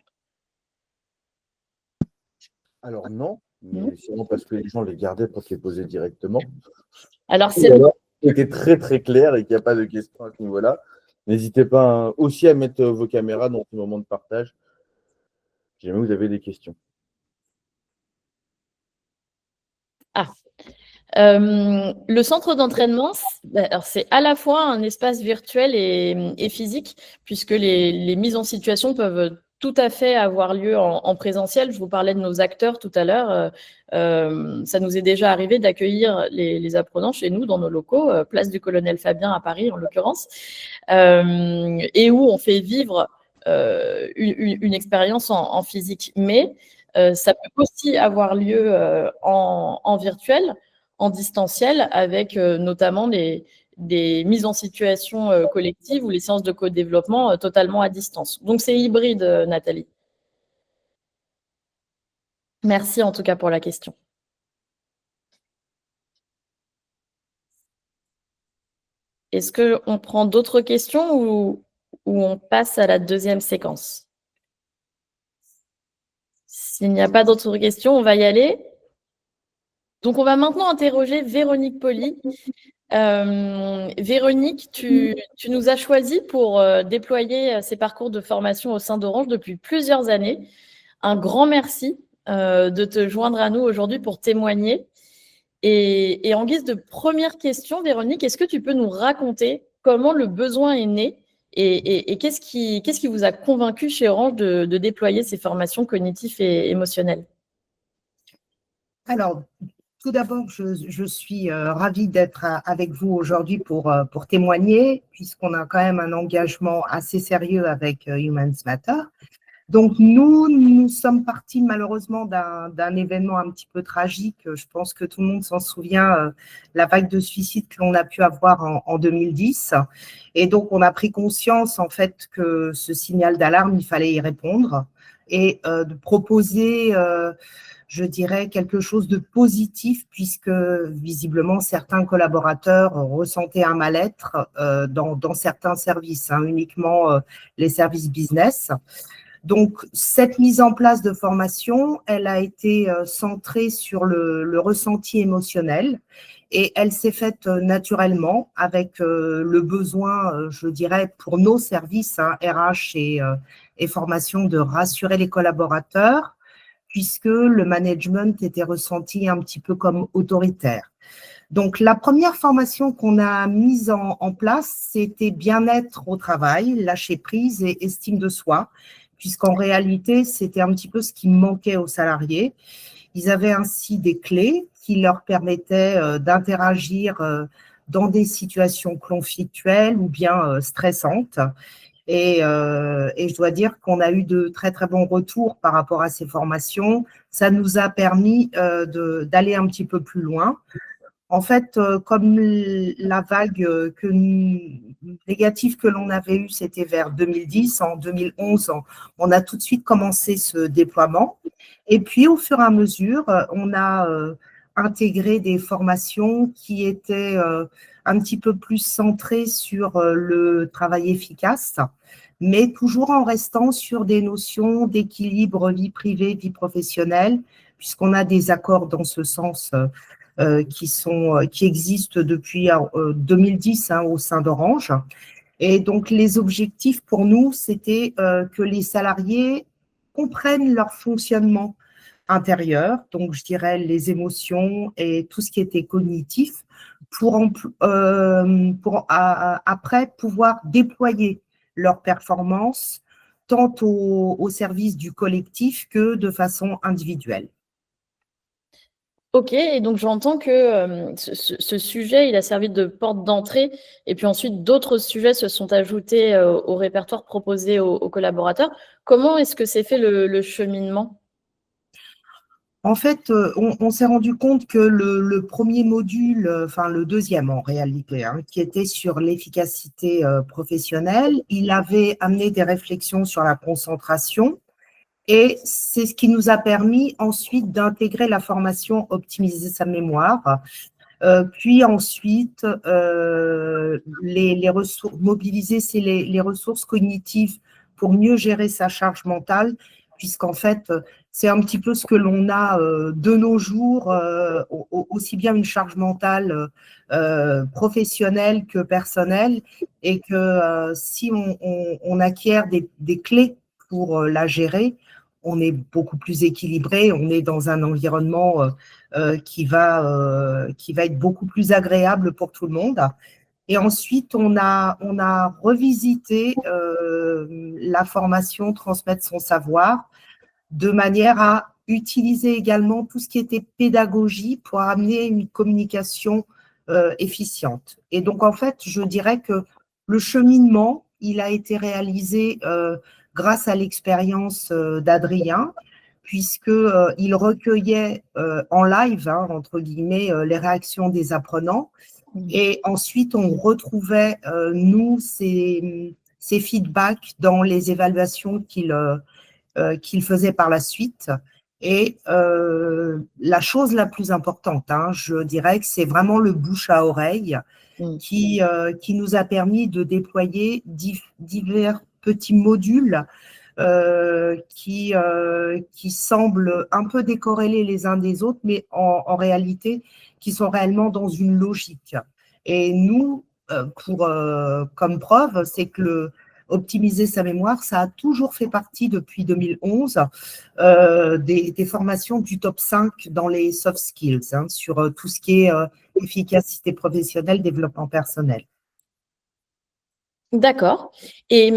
Alors non, mais c'est vraiment parce que les gens les gardaient pour les poser directement. Alors, c'était très très clair et qu'il n'y a pas de questions à ce niveau-là. N'hésitez pas aussi à mettre vos caméras dans ce moment de partage, si jamais vous avez des questions. Le centre d'entraînement, c'est à la fois un espace virtuel et physique, puisque les mises en situation peuvent tout à fait avoir lieu en présentiel. Je vous parlais de nos acteurs tout à l'heure. Ça nous est déjà arrivé d'accueillir les apprenants chez nous, dans nos locaux, place du Colonel Fabien à Paris en l'occurrence, et où on fait vivre une expérience en physique. Mais ça peut aussi avoir lieu en virtuel, en distanciel, avec notamment des mises en situation collectives ou les séances de co-développement totalement à distance. Donc, c'est hybride, Nathalie. Merci en tout cas pour la question. Est-ce qu'on prend d'autres questions ou on passe à la deuxième séquence? S'il n'y a pas d'autres questions, on va y aller. Donc, on va maintenant interroger Véronique Poli. Véronique, tu nous as choisi pour déployer ces parcours de formation au sein d'Orange depuis plusieurs années. Un grand merci de te joindre à nous aujourd'hui pour témoigner. Et en guise de première question, Véronique, est-ce que tu peux nous raconter comment le besoin est né et qu'est-ce qui vous a convaincu chez Orange de déployer ces formations cognitives et émotionnelles? Alors, tout d'abord, je suis ravie d'être avec vous aujourd'hui pour témoigner, puisqu'on a quand même un engagement assez sérieux avec Humans Matter. Donc, nous sommes partis malheureusement d'un événement un petit peu tragique. Je pense que tout le monde s'en souvient, la vague de suicides que l'on a pu avoir en 2010. Et donc, on a pris conscience en fait que ce signal d'alarme, il fallait y répondre et de proposer je dirais, quelque chose de positif puisque visiblement certains collaborateurs ressentaient un mal-être dans certains services, uniquement les services business. Donc, cette mise en place de formation, elle a été centrée sur le ressenti émotionnel et elle s'est faite naturellement avec le besoin, je dirais, pour nos services, RH et formation, de rassurer les collaborateurs, puisque le management était ressenti un petit peu comme autoritaire. Donc, la première formation qu'on a mise en place, c'était bien-être au travail, lâcher prise et estime de soi, puisqu'en réalité, c'était un petit peu ce qui manquait aux salariés. Ils avaient ainsi des clés qui leur permettaient d'interagir dans des situations conflictuelles ou bien stressantes. Et je dois dire qu'on a eu de très, très bons retours par rapport à ces formations. Ça nous a permis d'aller un petit peu plus loin. En fait, comme la vague négative que l'on avait eue, c'était vers 2010. En 2011, on a tout de suite commencé ce déploiement. Et puis, au fur et à mesure, on a intégré des formations qui étaient un petit peu plus centrées sur le travail efficace, mais toujours en restant sur des notions d'équilibre vie privée, vie professionnelle, puisqu'on a des accords dans ce sens qui existent depuis 2010 au sein d'Orange. Et donc, les objectifs pour nous, c'était que les salariés comprennent leur fonctionnement intérieur, donc je dirais les émotions et tout ce qui était cognitif, pour après pouvoir déployer leur performance tant au service du collectif que de façon individuelle. Ok, et donc j'entends que ce sujet, il a servi de porte d'entrée, et puis ensuite d'autres sujets se sont ajoutés au répertoire proposé aux collaborateurs. Comment est-ce que s'est fait le cheminement? En fait, on s'est rendu compte que le premier module, enfin le deuxième en réalité, hein, qui était sur l'efficacité professionnelle, il avait amené des réflexions sur la concentration et c'est ce qui nous a permis ensuite d'intégrer la formation Optimiser sa mémoire, puis ensuite les ressources, mobiliser les ressources cognitives pour mieux gérer sa charge mentale, puisqu'en fait, c'est un petit peu ce que l'on a de nos jours, aussi bien une charge mentale professionnelle que personnelle, et que si on acquiert des clés pour la gérer, on est beaucoup plus équilibré, on est dans un environnement qui va être beaucoup plus agréable pour tout le monde. Et ensuite, on a revisité la formation Transmettre son savoir de manière à utiliser également tout ce qui était pédagogie pour amener une communication efficiente. Et donc, en fait, je dirais que le cheminement, il a été réalisé grâce à l'expérience d'Adrien, puisqu'il recueillait en live, hein, entre guillemets, les réactions des apprenants. Et ensuite, on retrouvait, nous, ces feedbacks dans les évaluations qu'il faisait par la suite. Et la chose la plus importante, hein, je dirais que c'est vraiment le bouche à oreille qui nous a permis de déployer divers petits modules qui semblent un peu décorrélés les uns des autres, mais en réalité, qui sont réellement dans une logique. Et nous, comme preuve, c'est que optimiser sa mémoire, ça a toujours fait partie depuis 2011 des formations du top 5 dans les soft skills, hein, sur tout ce qui est efficacité professionnelle, développement personnel. D'accord. Et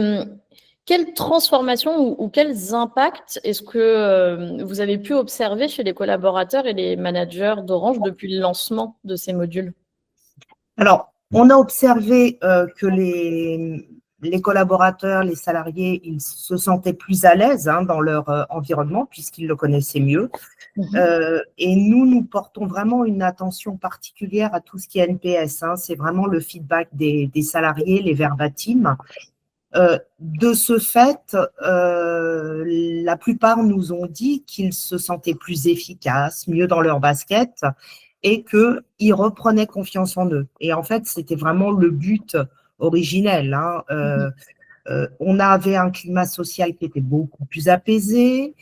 quelle transformation ou quels impacts est-ce que vous avez pu observer chez les collaborateurs et les managers d'Orange depuis le lancement de ces modules? Alors, on a observé que les collaborateurs, les salariés, ils se sentaient plus à l'aise, hein, dans leur environnement puisqu'ils le connaissaient mieux. Et nous portons vraiment une attention particulière à tout ce qui est NPS, hein. C'est vraiment le feedback des salariés, les verbatims. De ce fait, la plupart nous ont dit qu'ils se sentaient plus efficaces, mieux dans leur basket et qu'ils reprenaient confiance en eux. Et en fait, c'était vraiment le but originel, hein. On avait un climat social qui était beaucoup plus apaisé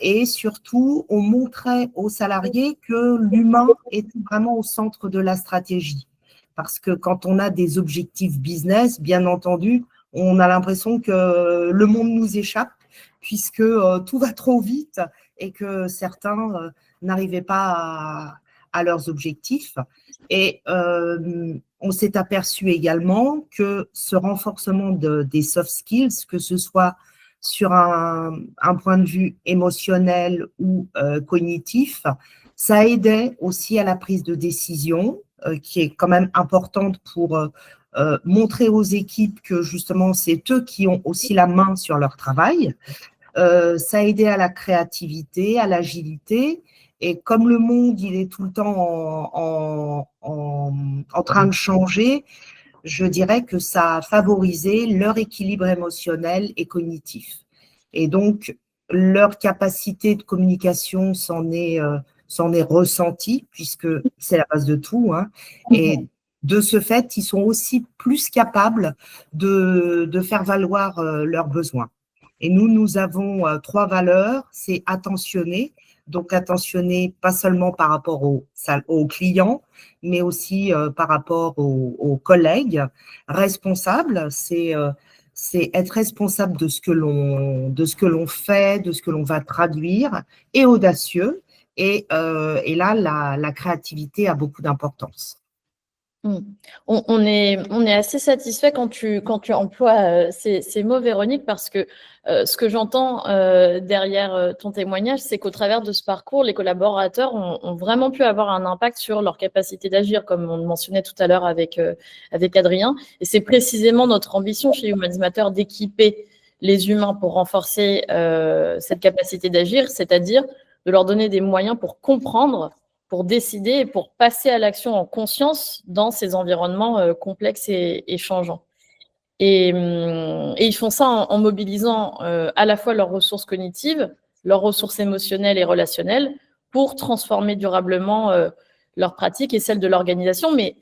et surtout, on montrait aux salariés que l'humain était vraiment au centre de la stratégie. Parce que quand on a des objectifs business, bien entendu, on a l'impression que le monde nous échappe puisque tout va trop vite et que certains n'arrivaient pas à leurs objectifs. Et on s'est aperçu également que ce renforcement des soft skills, que ce soit sur un point de vue émotionnel ou cognitif, ça aidait aussi à la prise de décision, qui est quand même importante pour montrer aux équipes que justement c'est eux qui ont aussi la main sur leur travail. Ça aidait à la créativité, à l'agilité. Et comme le monde, il est tout le temps en train de changer, je dirais que ça a favorisé leur équilibre émotionnel et cognitif. Et donc, leur capacité de communication s'en est ressentie, puisque c'est la base de tout, hein. Et de ce fait, ils sont aussi plus capables de faire valoir leurs besoins. Et nous avons 3 valeurs, c'est attentionner. Donc, attentionner pas seulement par rapport aux clients, mais aussi par rapport aux collègues. Responsable, c'est être responsable de ce que l'on fait, de ce que l'on va traduire, et audacieux. Et là, la créativité a beaucoup d'importance. On est assez satisfait quand tu emploies ces mots, Véronique, parce que ce que j'entends derrière ton témoignage, c'est qu'au travers de ce parcours, les collaborateurs ont vraiment pu avoir un impact sur leur capacité d'agir, comme on le mentionnait tout à l'heure avec Adrien. Et c'est précisément notre ambition chez Humans Matter d'équiper les humains pour renforcer cette capacité d'agir, c'est-à-dire de leur donner des moyens pour comprendre, pour décider et pour passer à l'action en conscience dans ces environnements complexes et changeants. Et ils font ça en mobilisant à la fois leurs ressources cognitives, leurs ressources émotionnelles et relationnelles pour transformer durablement leurs pratiques et celles de l'organisation. Mais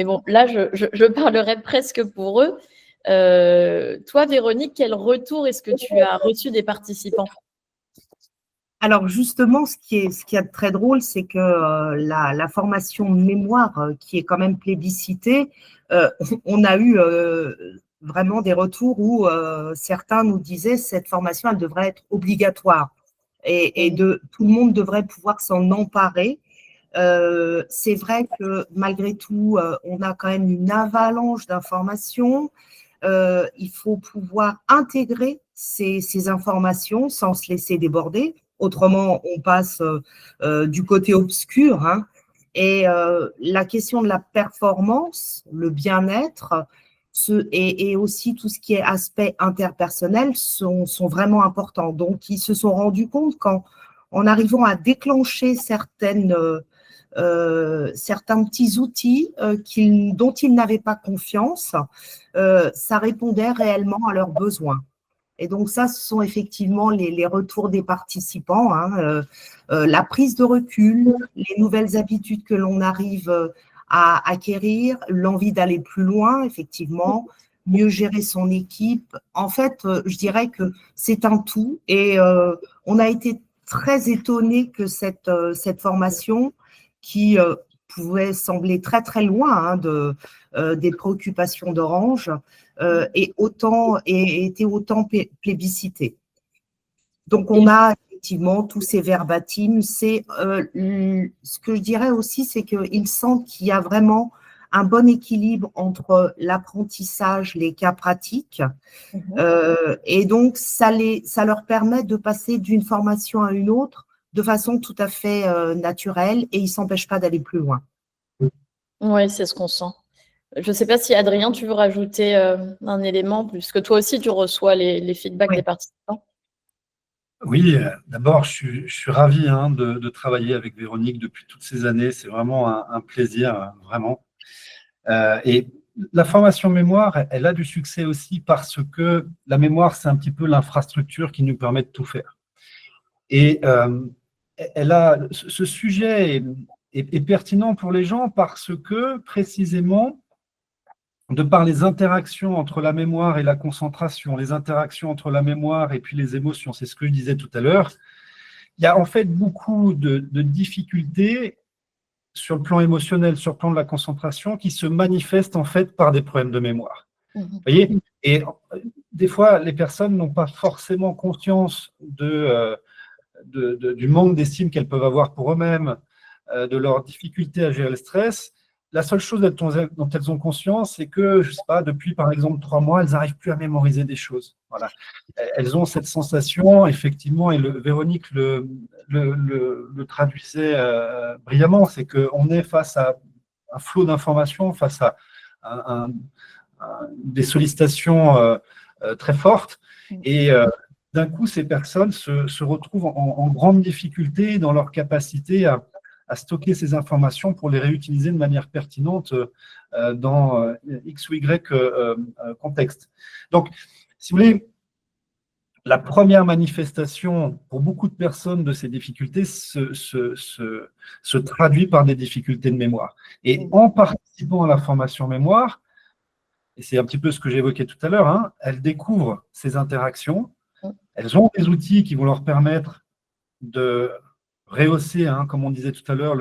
bon, là, je parlerai presque pour eux. Toi, Véronique, quel retour est-ce que tu as reçu des participants ? Alors justement, ce qui est de très drôle, c'est que la formation mémoire, qui est quand même plébiscitée, on a eu vraiment des retours où certains nous disaient cette formation, elle devrait être obligatoire et tout le monde devrait pouvoir s'en emparer. C'est vrai que malgré tout, on a quand même une avalanche d'informations. Il faut pouvoir intégrer ces informations sans se laisser déborder. Autrement, on passe du côté obscur. Hein. Et la question de la performance, le bien-être et aussi tout ce qui est aspect interpersonnel sont vraiment importants. Donc, ils se sont rendus compte qu'en arrivant à déclencher certains petits outils dont ils n'avaient pas confiance, ça répondait réellement à leurs besoins. Et donc ça, ce sont effectivement les retours des participants, hein, la prise de recul, les nouvelles habitudes que l'on arrive à acquérir, l'envie d'aller plus loin, effectivement, mieux gérer son équipe. En fait, je dirais que c'est un tout et on a été très étonnés que cette formation qui pouvait sembler très très loin des préoccupations d'Orange et était autant plébiscité. Donc on a effectivement tous ces verbatims. C'est ce que je dirais aussi, c'est qu'ils sentent qu'il y a vraiment un bon équilibre entre l'apprentissage, les cas pratiques, et donc ça leur permet de passer d'une formation à une autre de façon tout à fait naturelle et ils ne s'empêchent pas d'aller plus loin. Oui, c'est ce qu'on sent. Je ne sais pas si, Adrien, tu veux rajouter un élément, puisque toi aussi, tu reçois les feedbacks des participants. Oui, d'abord, je suis ravi de travailler avec Véronique depuis toutes ces années. C'est vraiment un plaisir, vraiment. Et la formation mémoire, elle a du succès aussi parce que la mémoire, c'est un petit peu l'infrastructure qui nous permet de tout faire. Et ce sujet est pertinent pour les gens parce que, précisément, de par les interactions entre la mémoire et la concentration, les interactions entre la mémoire et puis les émotions, c'est ce que je disais tout à l'heure, il y a en fait beaucoup de difficultés sur le plan émotionnel, sur le plan de la concentration, qui se manifestent en fait par des problèmes de mémoire. Vous voyez ? Et des fois, les personnes n'ont pas forcément conscience du manque d'estime qu'elles peuvent avoir pour eux-mêmes, de leur difficulté à gérer le stress. La seule chose dont elles ont conscience, c'est que, je ne sais pas, depuis par exemple 3 mois, elles n'arrivent plus à mémoriser des choses. Voilà. Elles ont cette sensation, effectivement, et Véronique le traduisait brillamment, c'est qu'on est face à un flot d'informations, face à des sollicitations très fortes, et d'un coup, ces personnes se retrouvent en grande difficulté dans leur capacité à stocker ces informations pour les réutiliser de manière pertinente dans X ou Y contexte. Donc, si vous voulez, la première manifestation pour beaucoup de personnes de ces difficultés se traduit par des difficultés de mémoire. Et en participant à la formation mémoire, et c'est un petit peu ce que j'évoquais tout à l'heure, elles découvrent ces interactions, elles ont des outils qui vont leur permettre de rehausser, comme on disait tout à l'heure,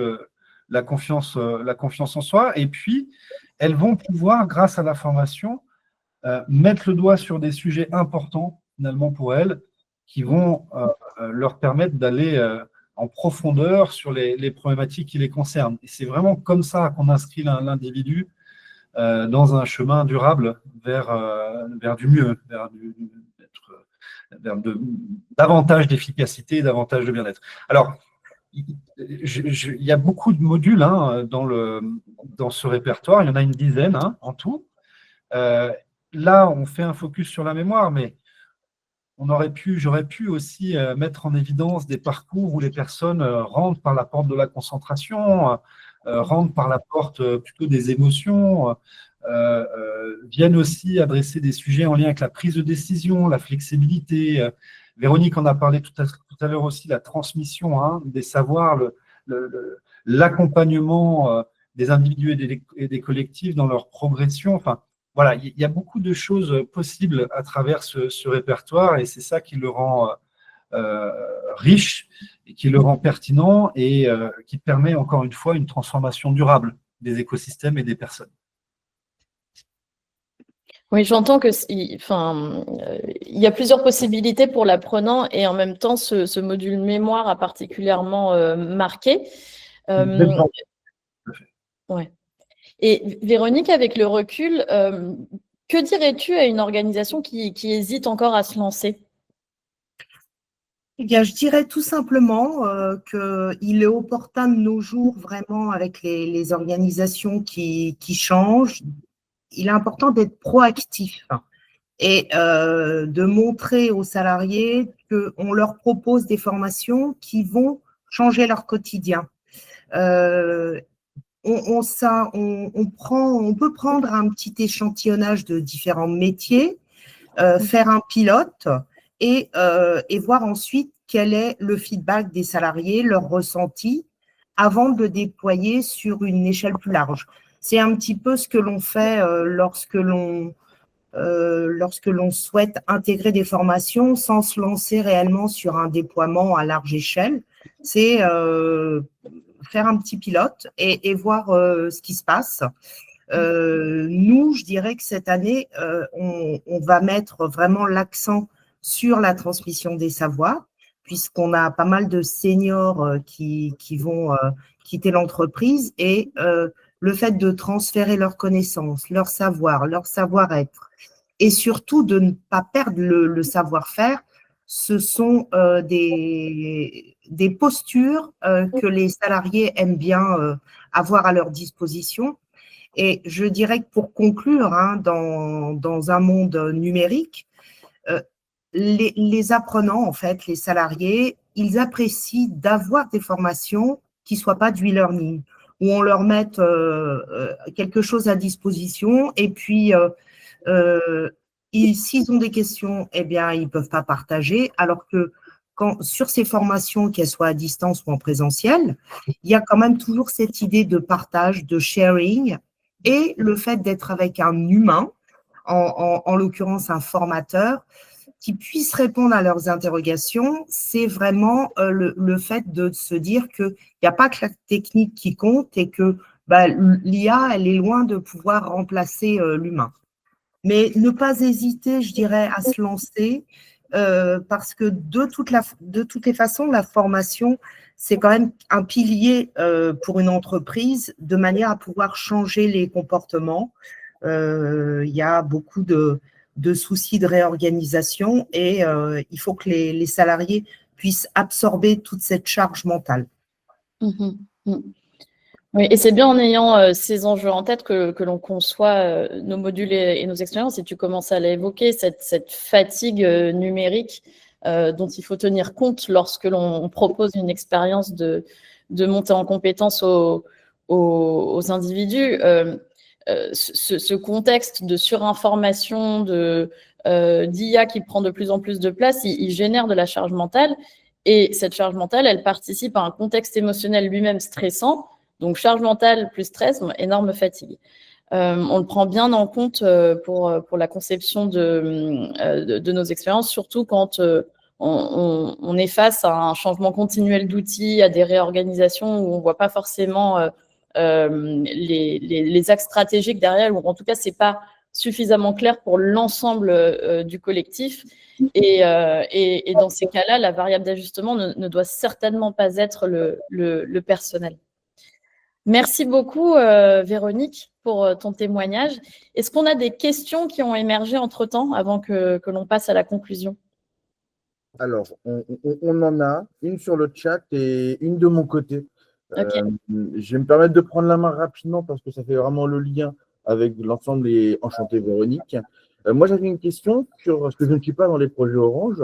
la confiance en soi. Et puis, elles vont pouvoir, grâce à la formation, mettre le doigt sur des sujets importants, finalement, pour elles, qui vont leur permettre d'aller en profondeur sur les problématiques qui les concernent. Et c'est vraiment comme ça qu'on inscrit l'individu dans un chemin durable vers du mieux, vers davantage d'efficacité et davantage de bien-être. Alors, il y a beaucoup de modules dans ce répertoire, il y en a une dizaine en tout. Là, on fait un focus sur la mémoire, mais j'aurais pu aussi mettre en évidence des parcours où les personnes rentrent par la porte de la concentration, rentrent par la porte plutôt des émotions, viennent aussi adresser des sujets en lien avec la prise de décision, la flexibilité. Véronique en a parlé tout à l'heure aussi, la transmission des savoirs, l'accompagnement des individus et des collectifs dans leur progression. Enfin, voilà, il y a beaucoup de choses possibles à travers ce répertoire et c'est ça qui le rend riche et qui le rend pertinent et qui permet encore une fois une transformation durable des écosystèmes et des personnes. Oui, j'entends il y a plusieurs possibilités pour l'apprenant et en même temps, ce module mémoire a particulièrement marqué. Ouais. Et Véronique, avec le recul, que dirais-tu à une organisation qui hésite encore à se lancer? Eh bien, je dirais tout simplement qu'il est opportun de nos jours, vraiment, avec les organisations qui changent, il est important d'être proactif et de montrer aux salariés qu'on leur propose des formations qui vont changer leur quotidien. On peut prendre un petit échantillonnage de différents métiers, faire un pilote et voir ensuite quel est le feedback des salariés, leur ressenti, avant de déployer sur une échelle plus large. C'est un petit peu ce que l'on fait lorsque l'on souhaite intégrer des formations sans se lancer réellement sur un déploiement à large échelle. C'est faire un petit pilote et voir ce qui se passe. Nous, je dirais que cette année, on va mettre vraiment l'accent sur la transmission des savoirs, puisqu'on a pas mal de seniors qui vont quitter l'entreprise et le fait de transférer leurs connaissances, leur savoir, leur savoir-être et surtout de ne pas perdre le savoir-faire, ce sont des postures que les salariés aiment bien avoir à leur disposition. Et je dirais que pour conclure, dans un monde numérique, les apprenants, en fait, les salariés, ils apprécient d'avoir des formations qui ne soient pas du e-learning, où on leur mette quelque chose à disposition et puis s'ils ont des questions, eh bien, ils ne peuvent pas partager, alors que sur ces formations, qu'elles soient à distance ou en présentiel, il y a quand même toujours cette idée de partage, de sharing, et le fait d'être avec un humain, en l'occurrence un formateur, qui puisse répondre à leurs interrogations, c'est vraiment le fait de se dire qu'il n'y a pas que la technique qui compte et que l'IA, elle est loin de pouvoir remplacer l'humain. Mais ne pas hésiter, je dirais, à se lancer parce que de toutes les façons, la formation, c'est quand même un pilier pour une entreprise de manière à pouvoir changer les comportements. Il y a beaucoup de soucis de réorganisation et il faut que les salariés puissent absorber toute cette charge mentale. Oui, et c'est bien en ayant ces enjeux en tête que l'on conçoit nos modules et nos expériences. Et tu commences à l'évoquer, cette fatigue numérique dont il faut tenir compte lorsque l'on propose une expérience de montée en compétences aux individus. Ce contexte de surinformation, d'IA qui prend de plus en plus de place, il génère de la charge mentale. Et cette charge mentale, elle participe à un contexte émotionnel lui-même stressant. Donc, charge mentale plus stress, énorme fatigue. On le prend bien en compte pour la conception de nos expériences, surtout quand on est face à un changement continuel d'outils, à des réorganisations où on ne voit pas forcément les axes stratégiques derrière, ou en tout cas, ce n'est pas suffisamment clair pour l'ensemble du collectif. Et dans ces cas-là, la variable d'ajustement ne doit certainement pas être le personnel. Merci beaucoup, Véronique, pour ton témoignage. Est-ce qu'on a des questions qui ont émergé entre-temps avant que l'on passe à la conclusion? Alors, on en a une sur le chat et une de mon côté. Ok. Je vais me permettre de prendre la main rapidement parce que ça fait vraiment le lien avec l'ensemble et enchanté Véronique. Moi, j'avais une question sur parce que je ne suis pas dans les projets Orange.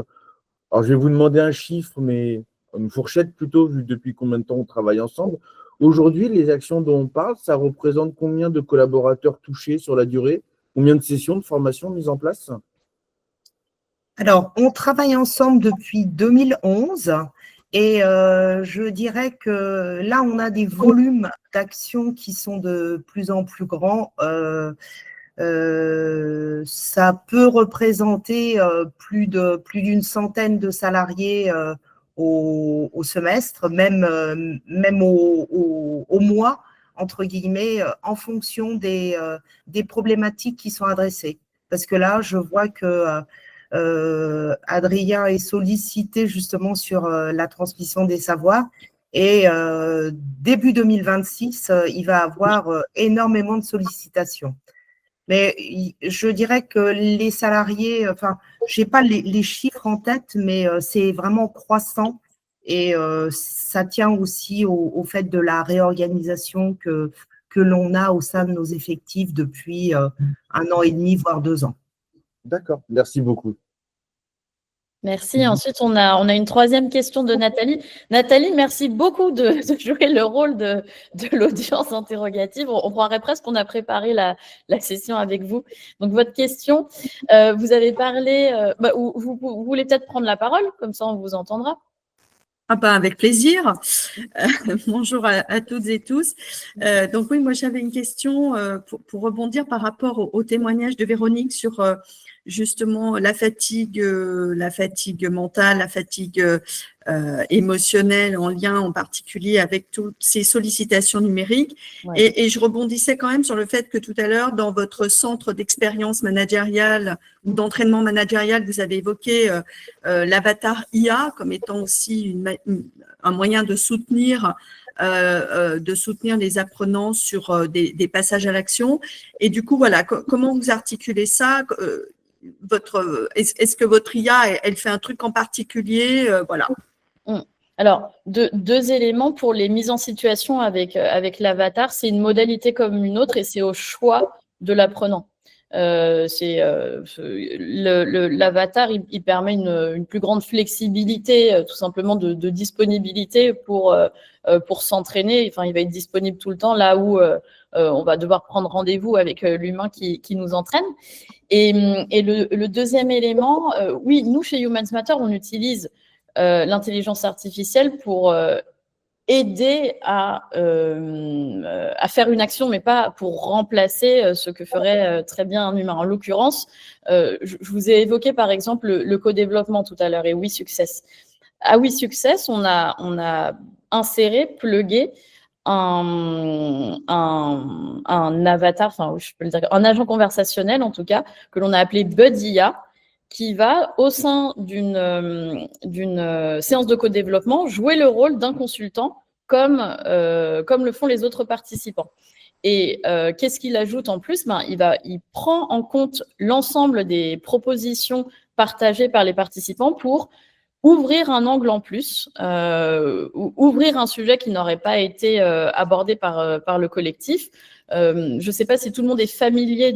Alors, je vais vous demander un chiffre, mais une fourchette plutôt, vu depuis combien de temps on travaille ensemble. Aujourd'hui, les actions dont on parle, ça représente combien de collaborateurs touchés sur la durée? Combien de sessions de formation mises en place? Alors, on travaille ensemble depuis 2011 et je dirais que là, on a des volumes d'actions qui sont de plus en plus grands. Ça peut représenter plus d'une centaine de salariés au semestre, même au mois, entre guillemets, en fonction des problématiques qui sont adressées. Parce que là, je vois que Adrien est sollicité justement sur la transmission des savoirs. Et début 2026, il va avoir énormément de sollicitations. Mais je dirais que les salariés, enfin, je n'ai pas les chiffres en tête, mais c'est vraiment croissant. Et ça tient aussi au fait de la réorganisation que l'on a au sein de nos effectifs depuis 1 an et demi, voire 2 ans. D'accord, merci beaucoup. Merci. Ensuite, on a une troisième question de Nathalie. Nathalie, merci beaucoup de jouer le rôle de l'audience interrogative. On croirait presque qu'on a préparé la session avec vous. Donc, votre question, vous avez parlé, vous voulez peut-être prendre la parole, comme ça on vous entendra. Ah ben avec plaisir. Bonjour à toutes et tous. Donc oui, moi j'avais une question pour rebondir par rapport au témoignage de Véronique sur justement la fatigue mentale, la fatigue émotionnelle en lien en particulier avec toutes ces sollicitations numériques. Ouais. Et je rebondissais quand même sur le fait que tout à l'heure, dans votre centre d'expérience managériale ou d'entraînement managérial, vous avez évoqué l'avatar IA comme étant aussi un moyen de soutenir les apprenants sur des passages à l'action. Et du coup, voilà, comment vous articulez ça est-ce que votre IA, elle fait un truc en particulier voilà. Alors, deux éléments pour les mises en situation avec l'avatar. C'est une modalité comme une autre et c'est au choix de l'apprenant. L'avatar, il permet une plus grande flexibilité, tout simplement de disponibilité pour s'entraîner. Enfin, il va être disponible tout le temps là où on va devoir prendre rendez-vous avec l'humain qui nous entraîne. Et le deuxième élément, oui, nous, chez Humans Matter, on utilise l'intelligence artificielle pour aider à faire une action, mais pas pour remplacer ce que ferait très bien un humain. En l'occurrence, je vous ai évoqué par exemple le co-développement tout à l'heure et WeSuccess. À WeSuccess, on a inséré, plugué un avatar, enfin je peux le dire, un agent conversationnel en tout cas, que l'on a appelé BudIA, qui va, au sein d'une séance de co-développement, jouer le rôle d'un consultant comme le font les autres participants. Et qu'est-ce qu'il ajoute en plus ? Il prend en compte l'ensemble des propositions partagées par les participants pour ouvrir un angle en plus, ouvrir un sujet qui n'aurait pas été abordé par le collectif. Je ne sais pas si tout le monde est familier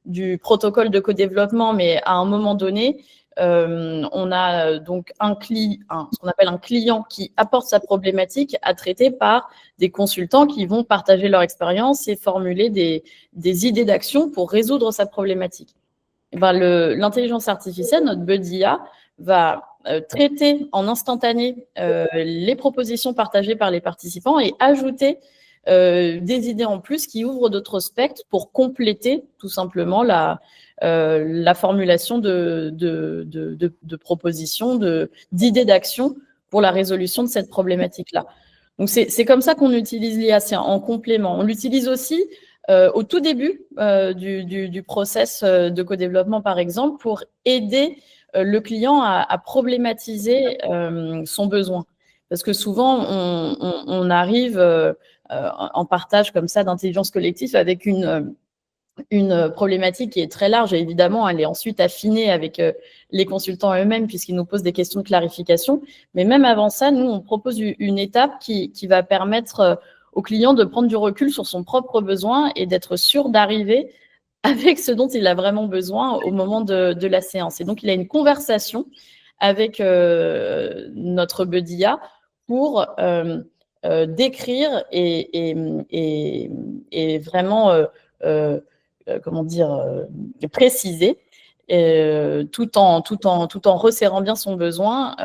du protocole de co-développement, mais à un moment donné, on a donc ce qu'on appelle un client qui apporte sa problématique à traiter par des consultants qui vont partager leur expérience et formuler des idées d'action pour résoudre sa problématique. L'intelligence artificielle, notre BudIA, va traiter en instantané les propositions partagées par les participants et ajouter des idées en plus qui ouvrent d'autres spectres pour compléter tout simplement la formulation de propositions, d'idées d'action pour la résolution de cette problématique-là. Donc, c'est comme ça qu'on utilise l'IA, c'est en complément. On l'utilise aussi au tout début du process de co-développement, par exemple, pour aider le client à problématiser son besoin. Parce que souvent, on arrive en partage comme ça d'intelligence collective avec une problématique qui est très large et évidemment, elle est ensuite affinée avec les consultants eux-mêmes puisqu'ils nous posent des questions de clarification. Mais même avant ça, nous, on propose une étape qui va permettre au client de prendre du recul sur son propre besoin et d'être sûr d'arriver avec ce dont il a vraiment besoin au moment de la séance. Et donc, il a une conversation avec notre BuddyIA pour décrire et vraiment comment dire, préciser, tout en resserrant bien son besoin,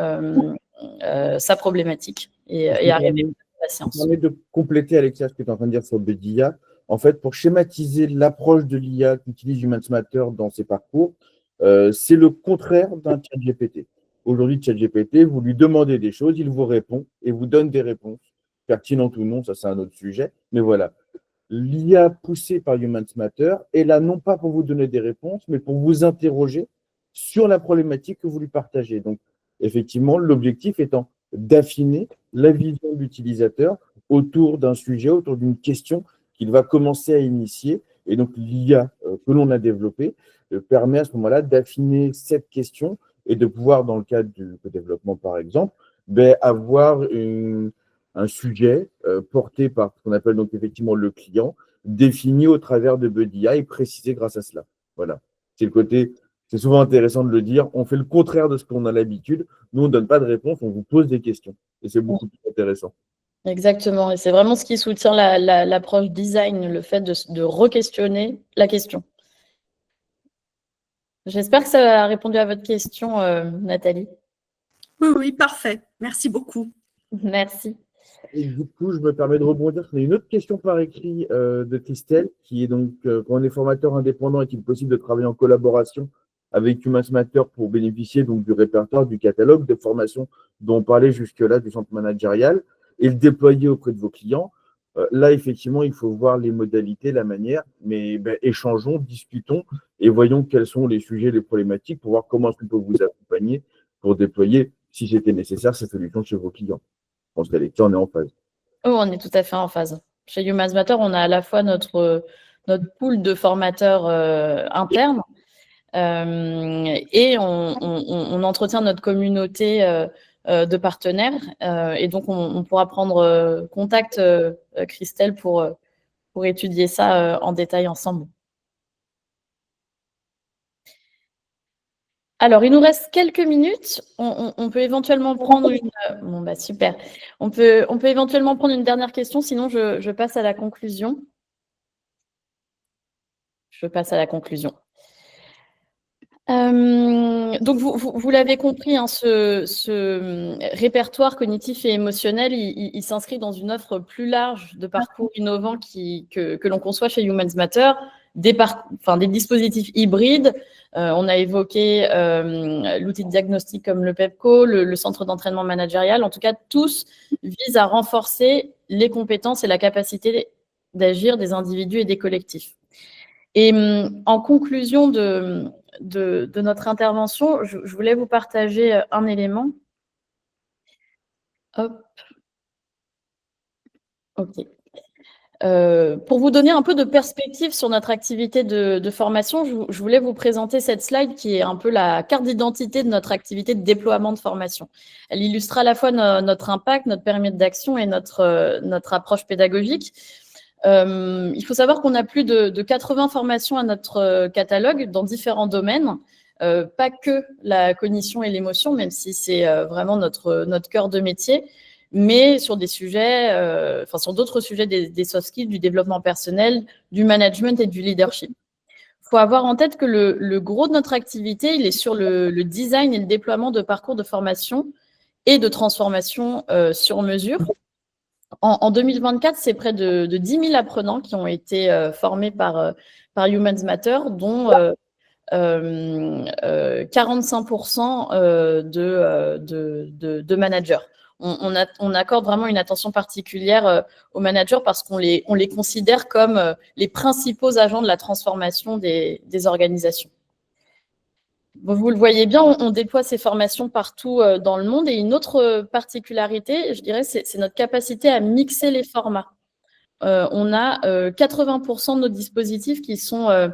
sa problématique et arriver à la Ça séance. permet de compléter, Alexia, ce que tu es en train de dire sur BuddyIA. En fait, pour schématiser l'approche de l'IA qu'utilise Humans Matter dans ses parcours, c'est le contraire d'un ChatGPT. Aujourd'hui, ChatGPT, vous lui demandez des choses, il vous répond et vous donne des réponses, pertinentes ou non, ça c'est un autre sujet. Mais voilà, l'IA poussée par Humans Matter est là non pas pour vous donner des réponses, mais pour vous interroger sur la problématique que vous lui partagez. Donc, effectivement, l'objectif étant d'affiner la vision de l'utilisateur autour d'un sujet, autour d'une question qu'il va commencer à initier. Et donc, l'IA que l'on a développée permet à ce moment-là d'affiner cette question et de pouvoir, dans le cadre du développement par exemple, avoir un sujet porté par ce qu'on appelle donc effectivement le client, défini au travers de BuddyIA et précisé grâce à cela. Voilà. C'est le côté, c'est souvent intéressant de le dire, on fait le contraire de ce qu'on a l'habitude. Nous, on ne donne pas de réponse, on vous pose des questions. Et c'est beaucoup plus intéressant. Exactement. Et c'est vraiment ce qui soutient l'approche design, le fait de re-questionner la question. J'espère que ça a répondu à votre question, Nathalie. Oui, oui, parfait. Merci beaucoup. Merci. Et du coup, je me permets de rebondir sur une autre question par écrit de Christelle, qui est donc, quand on est formateur indépendant, est-il possible de travailler en collaboration avec Humans Matter pour bénéficier donc du répertoire, du catalogue de formations dont on parlait jusque-là du centre managérial et le déployer auprès de vos clients? Là, effectivement, il faut voir les modalités, la manière, mais échangeons, discutons et voyons quels sont les sujets, les problématiques pour voir comment est-ce qu'on peut vous accompagner pour déployer, si c'était nécessaire, ces solutions chez vos clients. Je pense qu'Alexia, on est en phase. Oh, on est tout à fait en phase. Chez Humans Matter, on a à la fois notre pool de formateurs internes et on entretient notre communauté de partenaires. Et donc, on pourra prendre contact, Christelle, pour étudier ça en détail ensemble. Alors, il nous reste quelques minutes. On peut éventuellement prendre une… Bon, bah, super. On peut éventuellement prendre une dernière question, sinon je passe à la conclusion. Je passe à la conclusion. Donc, vous l'avez compris, hein, ce répertoire cognitif et émotionnel, il s'inscrit dans une offre plus large de parcours innovants que l'on conçoit chez Humans Matter, des dispositifs hybrides. On a évoqué l'outil de diagnostic comme le PEPCO, le centre d'entraînement managérial. En tout cas, tous visent à renforcer les compétences et la capacité d'agir des individus et des collectifs. Et en conclusion de notre intervention, je voulais vous partager un élément. Hop. OK. Pour vous donner un peu de perspective sur notre activité de formation, je voulais vous présenter cette slide qui est un peu la carte d'identité de notre activité de déploiement de formation. Elle illustre à la fois notre impact, notre périmètre d'action et notre approche pédagogique. Il faut savoir qu'on a plus de 80 formations à notre catalogue dans différents domaines, pas que la cognition et l'émotion, même si c'est vraiment notre cœur de métier, mais sur des sujets, sur d'autres sujets des soft skills, du développement personnel, du management et du leadership. Il faut avoir en tête que le gros de notre activité, il est sur le design et le déploiement de parcours de formation et de transformation sur mesure. En 2024, c'est près de 10 000 apprenants qui ont été formés par Humans Matter, dont 45% de managers. On accorde vraiment une attention particulière aux managers parce qu'on les considère comme les principaux agents de la transformation des organisations. Vous le voyez bien, on déploie ces formations partout dans le monde. Et une autre particularité, je dirais, c'est notre capacité à mixer les formats. on a 80% de nos dispositifs qui sont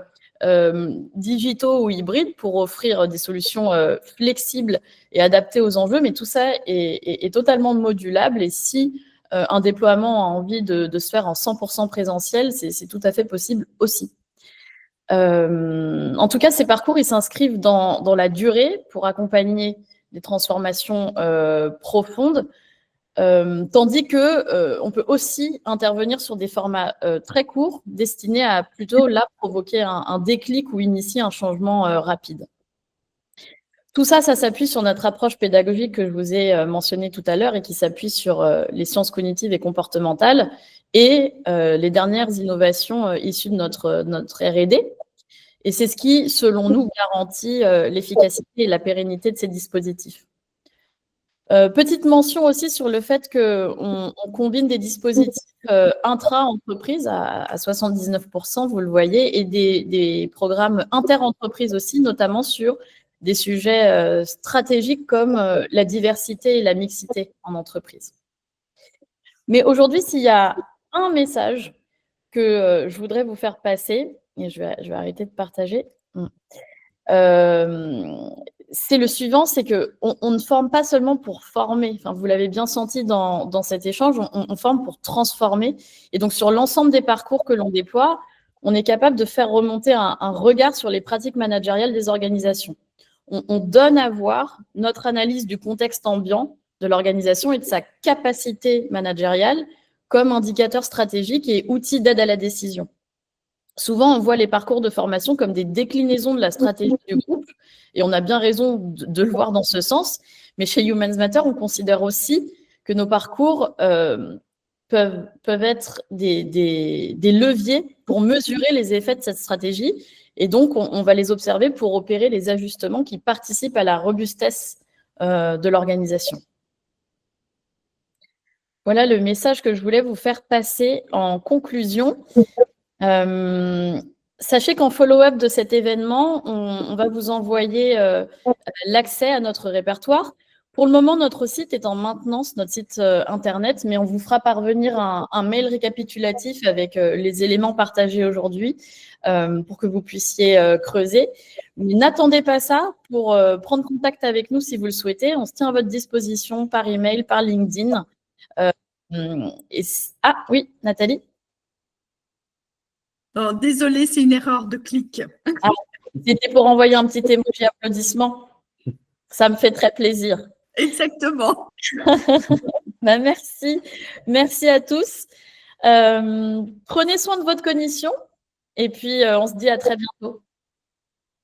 digitaux ou hybrides pour offrir des solutions flexibles et adaptées aux enjeux, mais tout ça est totalement modulable et si un déploiement a envie de se faire en 100% présentiel, c'est tout à fait possible aussi. En tout cas, ces parcours, ils s'inscrivent dans la durée pour accompagner des transformations profondes, tandis que on peut aussi intervenir sur des formats très courts, destinés à plutôt là provoquer un déclic ou initier un changement rapide. Tout ça, ça s'appuie sur notre approche pédagogique que je vous ai mentionnée tout à l'heure et qui s'appuie sur les sciences cognitives et comportementales et les dernières innovations issues de notre R&D. Et c'est ce qui, selon nous, garantit l'efficacité et la pérennité de ces dispositifs. Petite mention aussi sur le fait qu'on combine des dispositifs intra-entreprises à 79%, vous le voyez, et des programmes inter-entreprises aussi, notamment sur des sujets stratégiques comme la diversité et la mixité en entreprise. Mais aujourd'hui, s'il y a un message que je voudrais vous faire passer, et je vais arrêter de partager, c'est le suivant, c'est qu'on ne forme pas seulement pour former, enfin, vous l'avez bien senti dans cet échange, on forme pour transformer. Et donc, sur l'ensemble des parcours que l'on déploie, on est capable de faire remonter un regard sur les pratiques managériales des organisations. On donne à voir notre analyse du contexte ambiant de l'organisation et de sa capacité managériale comme indicateur stratégique et outil d'aide à la décision. Souvent, on voit les parcours de formation comme des déclinaisons de la stratégie du groupe, et on a bien raison de le voir dans ce sens. Mais chez Humans Matter, on considère aussi que nos parcours peuvent être des leviers pour mesurer les effets de cette stratégie, et donc on va les observer pour opérer les ajustements qui participent à la robustesse de l'organisation. Voilà le message que je voulais vous faire passer en conclusion. Sachez qu'en follow-up de cet événement, on va vous envoyer l'accès à notre répertoire. Pour le moment, notre site est en maintenance, notre site internet, mais on vous fera parvenir un mail récapitulatif avec les éléments partagés aujourd'hui pour que vous puissiez creuser. Mais n'attendez pas ça pour prendre contact avec nous si vous le souhaitez. On se tient à votre disposition par email, par LinkedIn. Ah oui, Nathalie? Oh, désolée, c'est une erreur de clic. Ah, c'était pour envoyer un petit emoji applaudissement. Ça me fait très plaisir. Exactement. Bah, merci. Merci à tous. Prenez soin de votre cognition et puis on se dit à très bientôt.